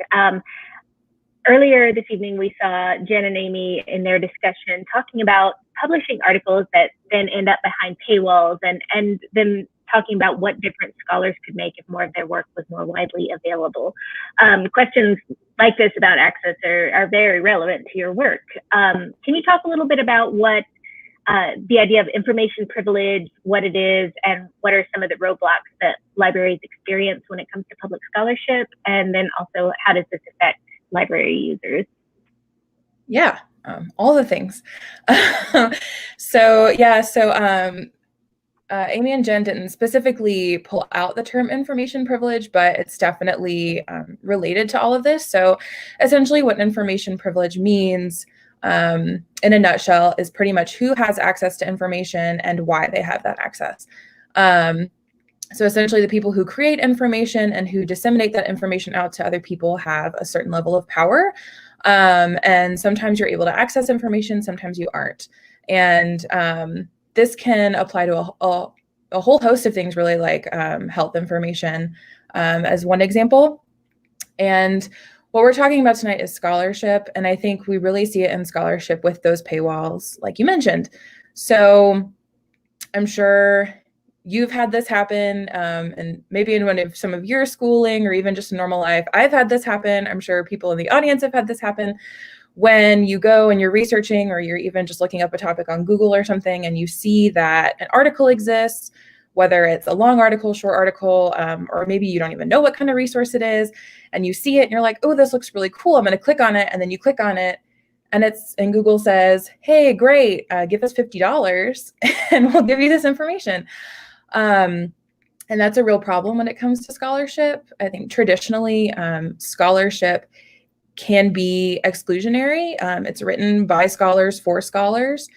Earlier this evening, we saw Jen and Amy in their discussion talking about publishing articles that then end up behind paywalls, and then talking about what different scholars could make if more of their work was more widely available. Questions like this about access are very relevant to your work. Can you talk a little bit about what the idea of information privilege, what it is, and what are some of the roadblocks that libraries experience when it comes to public scholarship? And then also, how does this affect library users? Yeah, all the things. Amy and Jen didn't specifically pull out the term information privilege, but it's definitely related to all of this. So essentially what information privilege means in a nutshell is pretty much who has access to information and why they have that access. So essentially the people who create information and who disseminate that information out to other people have a certain level of power. And sometimes you're able to access information, sometimes you aren't. And this can apply to a whole host of things, really, like health information as one example. And what we're talking about tonight is scholarship, and I think we really see it in scholarship with those paywalls, like you mentioned. So I'm sure you've had this happen, and maybe in some of your schooling or even just in normal life. I've had this happen. I'm sure people in the audience have had this happen. When you go and you're researching, or you're even just looking up a topic on Google or something, and you see that an article exists, whether it's a long article, short article, or maybe you don't even know what kind of resource it is, and you see it and you're like, oh, this looks really cool, I'm going to click on it. And then you click on it and Google says, hey, great, give us $50 and we'll give you this information. And that's a real problem when it comes to scholarship. I think traditionally scholarship can be exclusionary. It's written by scholars for scholars.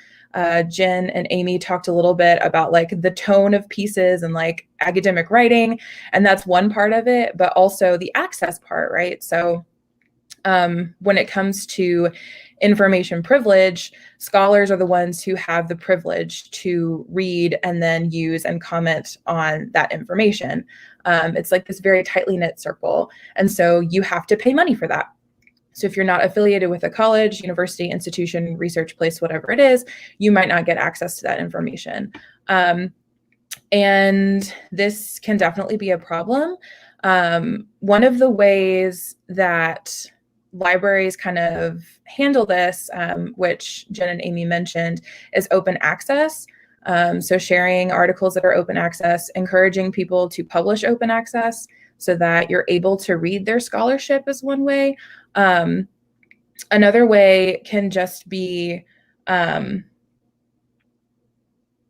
Jen and Amy talked a little bit about like the tone of pieces and like academic writing, and that's one part of it, but also the access part, right? So when it comes to information privilege, scholars are the ones who have the privilege to read and then use and comment on that information. It's like this very tightly knit circle. And so you have to pay money for that. So if you're not affiliated with a college, university, institution, research place, whatever it is, you might not get access to that information. And this can definitely be a problem. One of the ways that libraries kind of handle this, which Jen and Amy mentioned, is open access. So sharing articles that are open access, encouraging people to publish open access so that you're able to read their scholarship is one way. Another way can just be,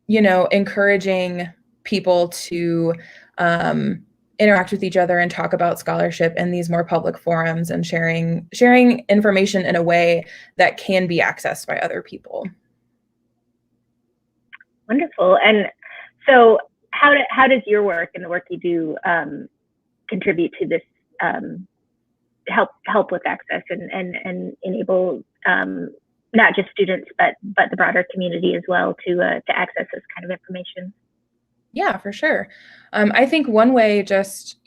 encouraging people to interact with each other and talk about scholarship in these more public forums, and sharing information in a way that can be accessed by other people. Wonderful. And so how does your work and the work you do contribute to this, help with access and enable not just students but the broader community as well to access this kind of information? Yeah, for sure. I think one way, just,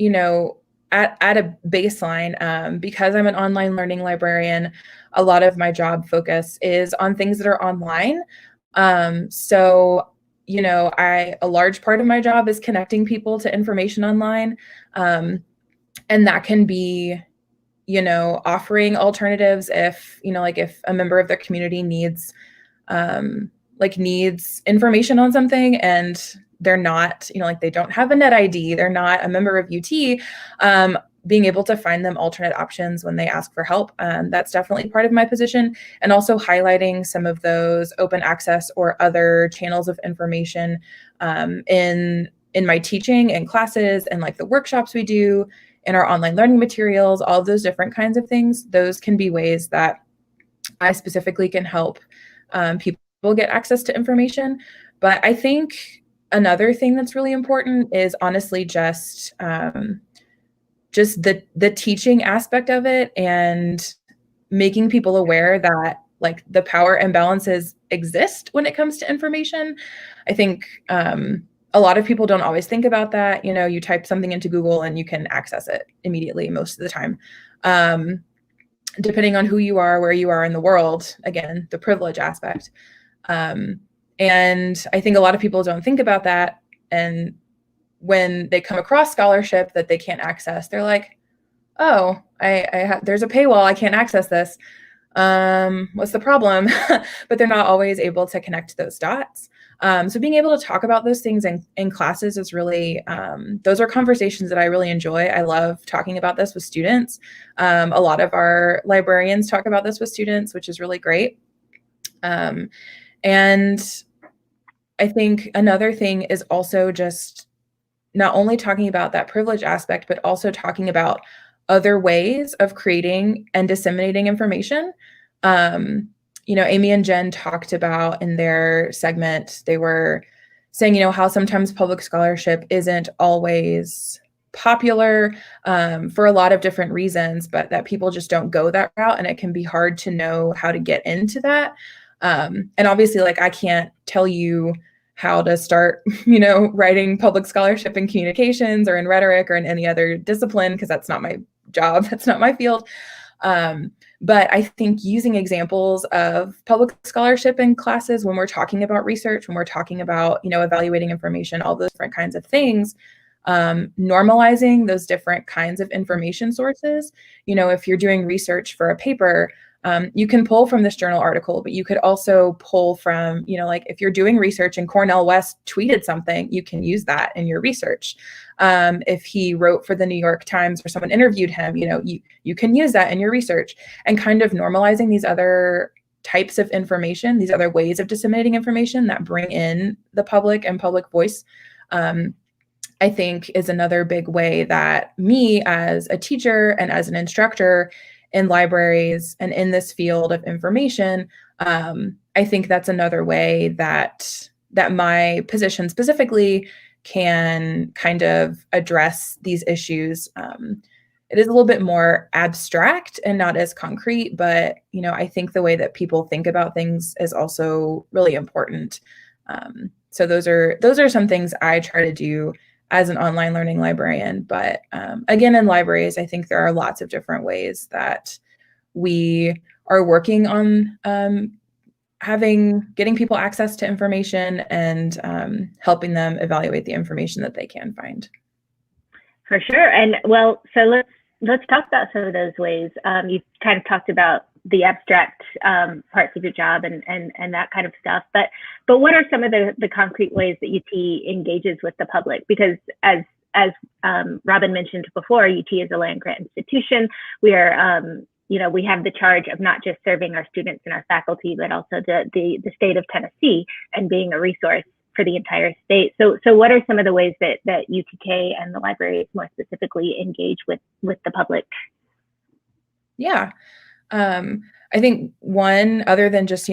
at a baseline, because I'm an online learning librarian, a lot of my job focus is on things that are online. So, a large part of my job is connecting people to information online. And that can be, offering alternatives if, if a member of their community needs information on something and they're not, they don't have a net ID, they're not a member of UT, being able to find them alternate options when they ask for help. That's definitely part of my position. And also highlighting some of those open access or other channels of information in my teaching and classes and the workshops we do, in our online learning materials, all of those different kinds of things. Those can be ways that I specifically can help people get access to information. But I think another thing that's really important is honestly just the teaching aspect of it, and making people aware that the power imbalances exist when it comes to information. I think a lot of people don't always think about that. You type something into Google and you can access it immediately most of the time. Depending on who you are, where you are in the world, again, the privilege aspect. And I think a lot of people don't think about that. And when they come across scholarship that they can't access, they're like, oh, there's a paywall, I can't access this. What's the problem? But they're not always able to connect those dots. So being able to talk about those things in classes is really, those are conversations that I really enjoy. I love talking about this with students. A lot of our librarians talk about this with students, which is really great. And I think another thing is also just not only talking about that privilege aspect, but also talking about other ways of creating and disseminating information. Amy and Jen talked about in their segment, they were saying, how sometimes public scholarship isn't always popular for a lot of different reasons, but that people just don't go that route, and it can be hard to know how to get into that. And obviously, I can't tell you how to start, writing public scholarship in communications or in rhetoric or in any other discipline, because that's not my job, that's not my field. But I think using examples of public scholarship in classes when we're talking about research, when we're talking about, evaluating information, all those different kinds of things, normalizing those different kinds of information sources. If you're doing research for a paper, you can pull from this journal article, but you could also pull from, if you're doing research and Cornel West tweeted something, you can use that in your research. If he wrote for the New York Times or someone interviewed him, you can use that in your research, and kind of normalizing these other types of information, these other ways of disseminating information that bring in the public and public voice. I think is another big way that me as a teacher and as an instructor in libraries and in this field of information, I think that's another way that my position specifically can kind of address these issues. It is a little bit more abstract and not as concrete, but I think the way that people think about things is also really important. So those are some things I try to do as an online learning librarian. But again, in libraries, I think there are lots of different ways that we are working on getting people access to information and helping them evaluate the information that they can find. For sure. And well, so let's talk about some of those ways. You kind of talked about the abstract parts of your job and that kind of stuff. But what are some of the concrete ways that UT engages with the public? Because as Robin mentioned before, UT is a land grant institution. We are, we have the charge of not just serving our students and our faculty, but also the state of Tennessee and being a resource for the entire state. So what are some of the ways that UTK and the libraries more specifically engage with the public? Yeah. I think one, other than just,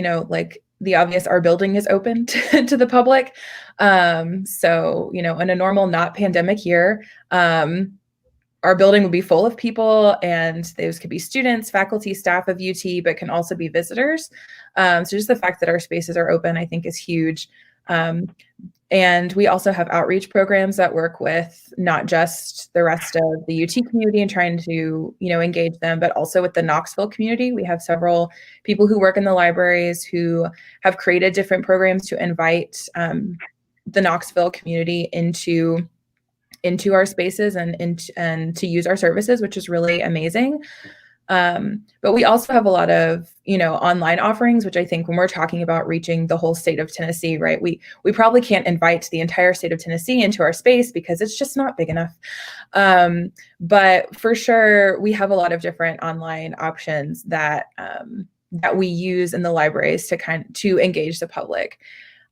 the obvious, our building is open to the public. So, in a normal, not pandemic year, our building would be full of people, and those could be students, faculty, staff of UT, but can also be visitors. So just the fact that our spaces are open, I think, is huge. And we also have outreach programs that work with not just the rest of the UT community and trying to, engage them, but also with the Knoxville community. We have several people who work in the libraries who have created different programs to invite the Knoxville community into our spaces and to use our services, which is really amazing. But we also have a lot of, online offerings, which I think when we're talking about reaching the whole state of Tennessee, right, we probably can't invite the entire state of Tennessee into our space because it's just not big enough. But for sure, we have a lot of different online options that we use in the libraries to engage the public.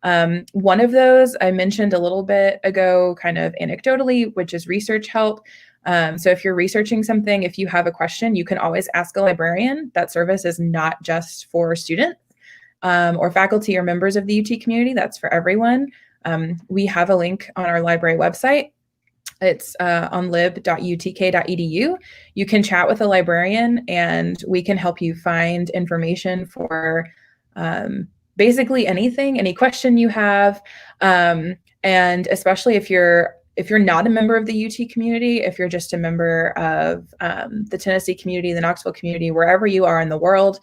One of those I mentioned a little bit ago, kind of anecdotally, which is research help. So if you're researching something, if you have a question, you can always ask a librarian. That service is not just for students or faculty or members of the UT community. That's for everyone. We have a link on our library website. It's on lib.utk.edu. You can chat with a librarian and we can help you find information for basically anything, any question you have. And especially if you're not a member of the UT community, if you're just a member of the Tennessee community, the Knoxville community, wherever you are in the world,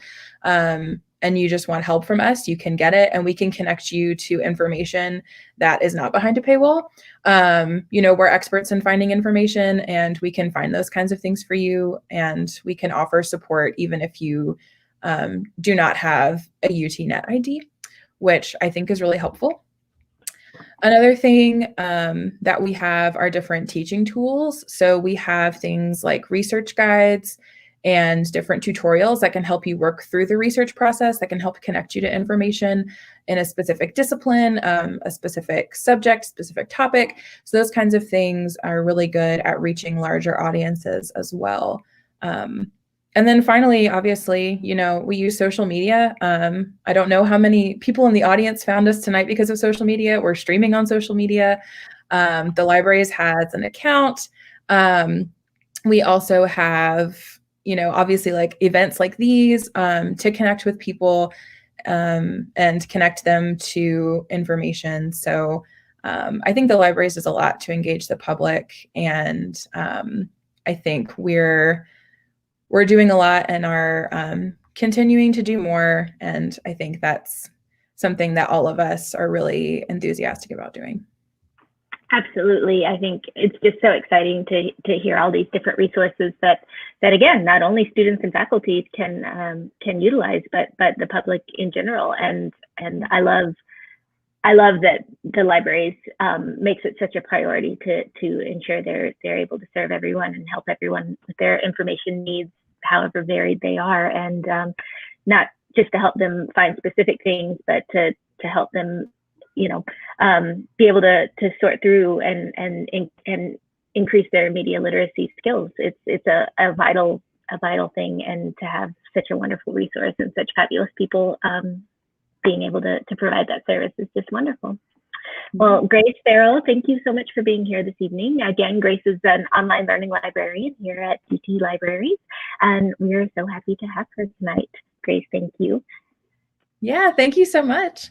and you just want help from us, you can get it, and we can connect you to information that is not behind a paywall. We're experts in finding information, and we can find those kinds of things for you, and we can offer support even if you do not have a UT Net ID, which I think is really helpful. Another thing that we have are different teaching tools. So we have things like research guides and different tutorials that can help you work through the research process, that can help connect you to information in a specific discipline, a specific subject, specific topic. So those kinds of things are really good at reaching larger audiences as well. And then finally, obviously, we use social media. I don't know how many people in the audience found us tonight because of social media. We're streaming on social media. The libraries has an account. We also have, obviously like events like these to connect with people and connect them to information. So I think the libraries does a lot to engage the public. And I think we're doing a lot and are continuing to do more. And I think that's something that all of us are really enthusiastic about doing. Absolutely. I think it's just so exciting to hear all these different resources that again, not only students and faculty can utilize, but the public in general. And I love that the libraries makes it such a priority to ensure they're able to serve everyone and help everyone with their information needs, however varied they are, and not just to help them find specific things, but to help them, be able to sort through and increase their media literacy skills. It's a vital thing, and to have such a wonderful resource and such fabulous people being able to provide that service is just wonderful. Well, Grace Farrell, thank you so much for being here this evening. Again, Grace is an online learning librarian here at UT Libraries, and we are so happy to have her tonight. Grace, thank you. Yeah, thank you so much.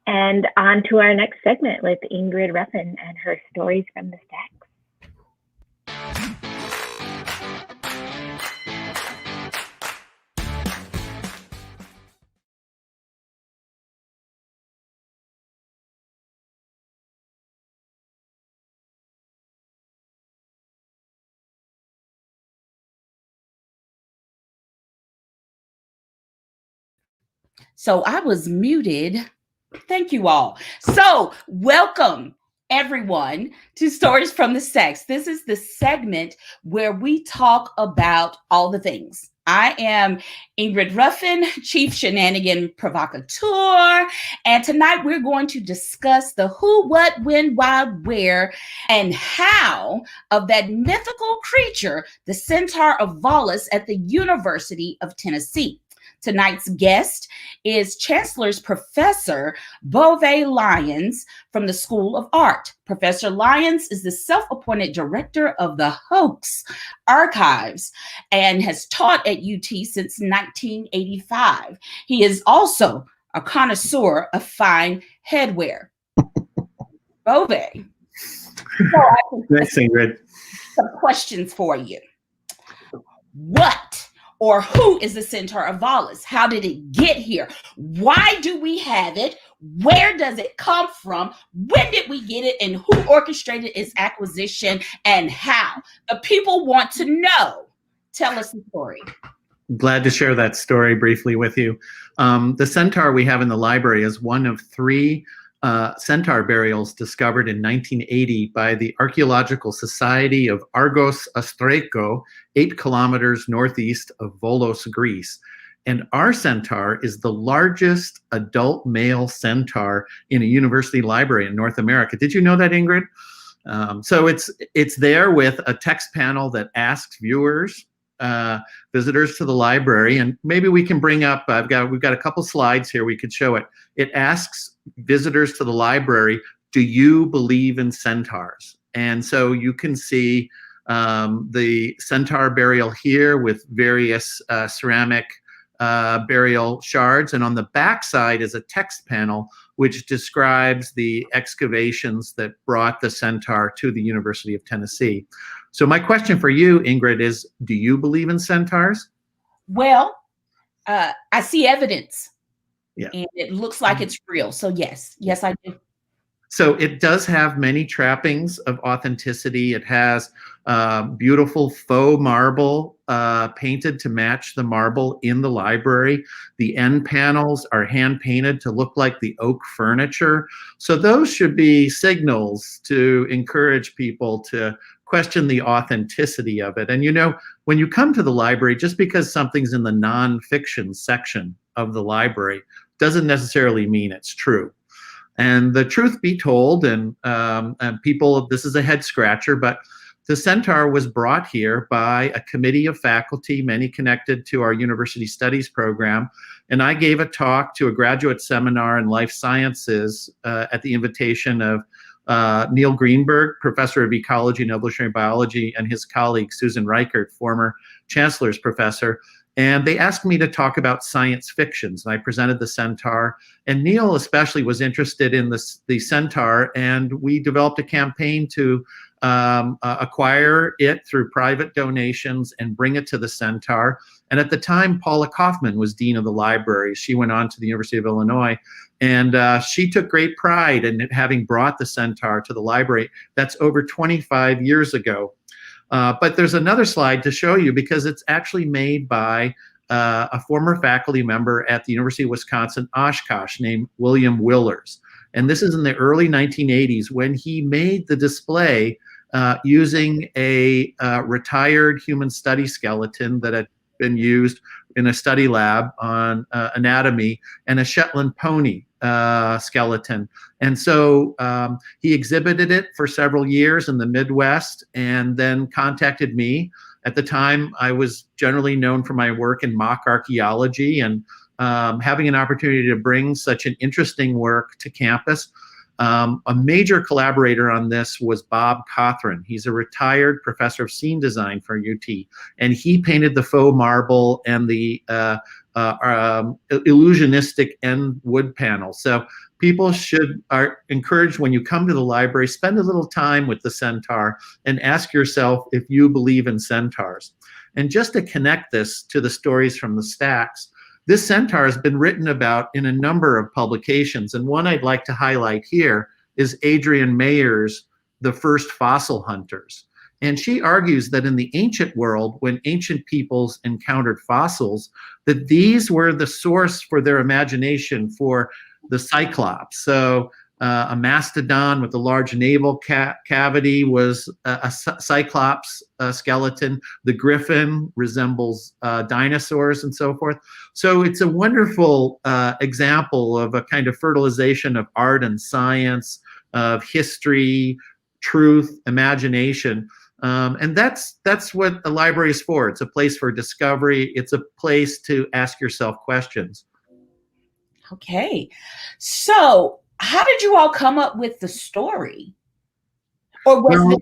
And on to our next segment with Ingrid Ruffin and her stories from the stacks. So I was muted. Thank you all. So welcome everyone to Stories from the Stacks. This is the segment where we talk about all the things. I am Ingrid Ruffin, Chief Shenanigan Provocateur, and tonight we're going to discuss the who, what, when, why, where, and how of that mythical creature, the Centaur of Volus at the University of Tennessee. Tonight's guest is Chancellor's Professor Beauvais Lyons from the School of Art. Professor Lyons is the self-appointed director of the Hoax Archives and has taught at UT since 1985. He is also a connoisseur of fine headwear. Beauvais. Thanks, Ingrid. Some questions for you. What or who is the Centaur of Valles? How did it get here? Why do we have it? Where does it come from? When did we get it? And who orchestrated its acquisition and how? The people want to know. Tell us the story. Glad to share that story briefly with you. The centaur we have in the library is one of 3 centaur burials discovered in 1980 by the Archaeological Society of Argos Astraiko, 8 kilometers northeast of Volos, Greece. And our centaur is the largest adult male centaur in a university library in North America. Did you know that, Ingrid? So it's there with a text panel that asks viewers, visitors to the library, and maybe we can bring up, we've got a couple slides here, we could show it. It asks visitors to the library, do you believe in centaurs? And so you can see the centaur burial here with various ceramic burial shards, and on the back side is a text panel which describes the excavations that brought the centaur to the University of Tennessee. So my question for you, Ingrid, is do you believe in centaurs? Well, I see evidence. Yeah. And it looks like it's real. So yes, I do. So it does have many trappings of authenticity. It has beautiful faux marble painted to match the marble in the library. The end panels are hand painted to look like the oak furniture. So those should be signals to encourage people to question the authenticity of it. And you know, when you come to the library, just because something's in the nonfiction section of the library doesn't necessarily mean it's true. And the truth be told, and people, this is a head scratcher, but the centaur was brought here by a committee of faculty, many connected to our university studies program. And I gave a talk to a graduate seminar in life sciences at the invitation of Neil Greenberg, professor of ecology and evolutionary biology, and his colleague, Susan Reichert, former chancellor's professor. And they asked me to talk about science fictions. And I presented the centaur. And Neil especially was interested in the centaur. And we developed a campaign to acquire it through private donations and bring it to the centaur. And at the time, Paula Kaufman was dean of the library. She went on to the University of Illinois. And she took great pride in having brought the centaur to the library. That's over 25 years ago. But there's another slide to show you because it's actually made by a former faculty member at the University of Wisconsin, Oshkosh, named William Willers. And this is in the early 1980s when he made the display using a retired human study skeleton that had been used in a study lab on anatomy and a Shetland pony skeleton. And so he exhibited it for several years in the Midwest and then contacted me. At the time, I was generally known for my work in mock archaeology, and having an opportunity to bring such an interesting work to campus. A major collaborator on this was Bob Cothran. He's a retired professor of scene design for UT, and he painted the faux marble and the illusionistic end wood panel. So people are encouraged when you come to the library, spend a little time with the centaur and ask yourself if you believe in centaurs. And just to connect this to the stories from the stacks, this centaur has been written about in a number of publications, and one I'd like to highlight here is Adrienne Mayer's The First Fossil Hunters. And she argues that in the ancient world, when ancient peoples encountered fossils, that these were the source for their imagination for the Cyclops. So a mastodon with a large navel cavity was a Cyclops skeleton. The griffin resembles dinosaurs and so forth. So it's a wonderful example of a kind of fertilization of art and science, of history, truth, imagination. And that's what a library is for. It's a place for discovery. It's a place to ask yourself questions. Okay. So how did you all come up with the story? Or was it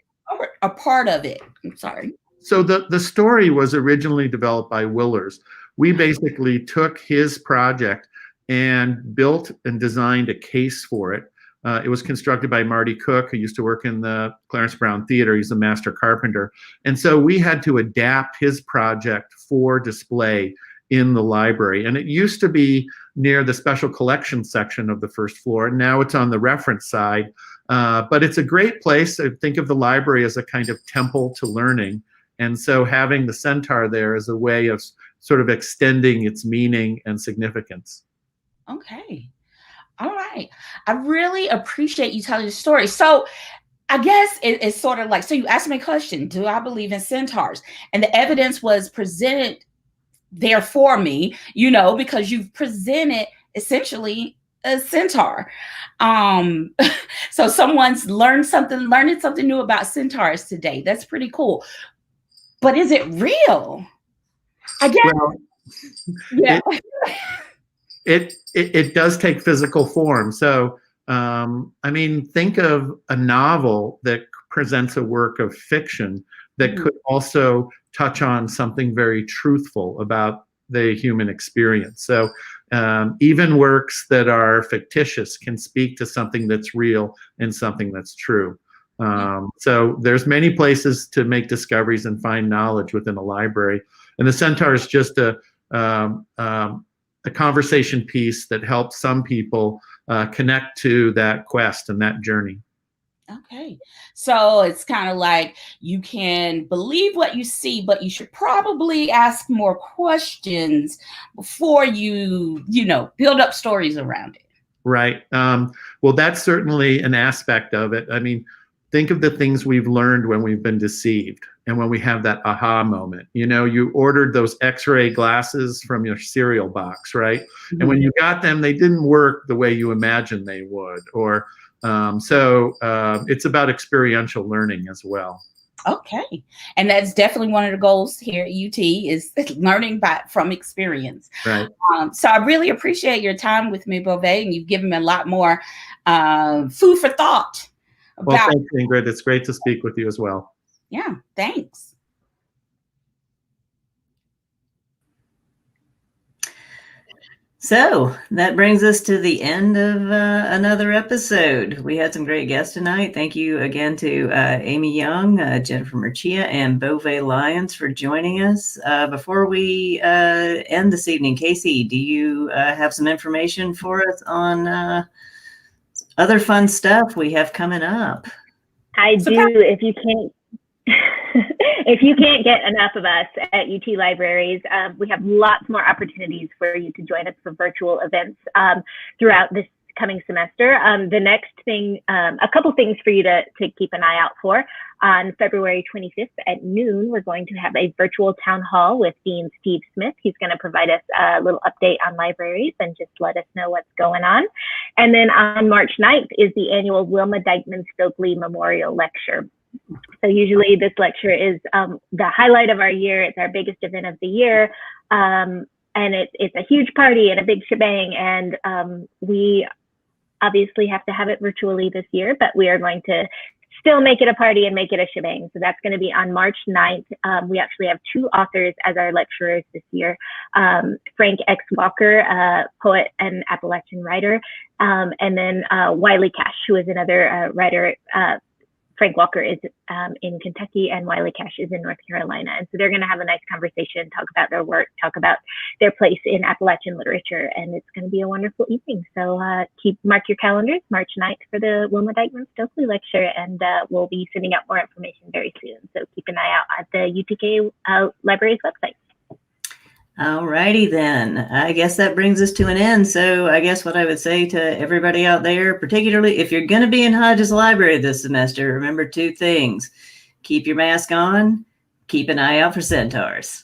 a part of it? I'm sorry. So the story was originally developed by Willers. We basically took his project and built and designed a case for it. It was constructed by Marty Cook, who used to work in the Clarence Brown Theater. He's a master carpenter. And so we had to adapt his project for display in the library. And it used to be near the special collections section of the first floor. Now it's on the reference side. But it's a great place. I think of the library as a kind of temple to learning. And so having the centaur there is a way of sort of extending its meaning and significance. Okay. All right. I really appreciate you telling the story. So I guess it's sort of like, so you asked me a question, do I believe in centaurs? And the evidence was presented there for me, you know, because you've presented essentially a centaur. So someone's learning something new about centaurs today. That's pretty cool. But is it real? I guess. Well, yeah. It does take physical form. So, I mean, think of a novel that presents a work of fiction that could also touch on something very truthful about the human experience. So even works that are fictitious can speak to something that's real and something that's true. So there's many places to make discoveries and find knowledge within a library. And the centaur is just a conversation piece that helps some people connect to that quest and that journey. Okay. So it's kind of like you can believe what you see, but you should probably ask more questions before you build up stories around it. Right. Well, that's certainly an aspect of it. I mean, think of the things we've learned when we've been deceived and when we have that aha moment. You know, you ordered those X-ray glasses from your cereal box, right? Mm-hmm. And when you got them, they didn't work the way you imagined they would. Or so it's about experiential learning as well. Okay. And that's definitely one of the goals here at UT is learning from experience. Right. So I really appreciate your time with me, Beauvais, and you've given me a lot more food for thought. Well, thanks, Ingrid. It's great to speak with you as well. Yeah, thanks. So that brings us to the end of another episode. We had some great guests tonight. Thank you again to Amy Young, Jennifer Mercieca, and Beauvais Lyons for joining us. Before we end this evening, Casey, do you have some information for us on other fun stuff we have coming up? I do. If you can't if you can't get enough of us at UT Libraries, we have lots more opportunities for you to join us for virtual events throughout this coming semester. The next thing, a couple things for you to keep an eye out for. On February 25th at noon, we're going to have a virtual town hall with Dean Steve Smith. He's going to provide us a little update on libraries and just let us know what's going on. And then on March 9th is the annual Wilma Dykeman Stokely Memorial Lecture. So usually this lecture is the highlight of our year. It's our biggest event of the year. And it's a huge party and a big shebang. And we obviously have to have it virtually this year, but we are going to still make it a party and make it a shebang. So that's going to be on March 9th. We actually have two authors as our lecturers this year. Frank X. Walker, poet and Appalachian writer, and then Wiley Cash, who is another writer. Frank Walker is in Kentucky and Wiley Cash is in North Carolina. And so they're going to have a nice conversation, talk about their work, talk about their place in Appalachian literature. And it's going to be a wonderful evening. So mark your calendars, March 9th for the Wilma Dykeman Stokely lecture. And we'll be sending out more information very soon. So keep an eye out at the UTK Libraries website. All righty then. I guess that brings us to an end. So I guess what I would say to everybody out there, particularly if you're going to be in Hodges Library this semester, remember two things. Keep your mask on, keep an eye out for centaurs.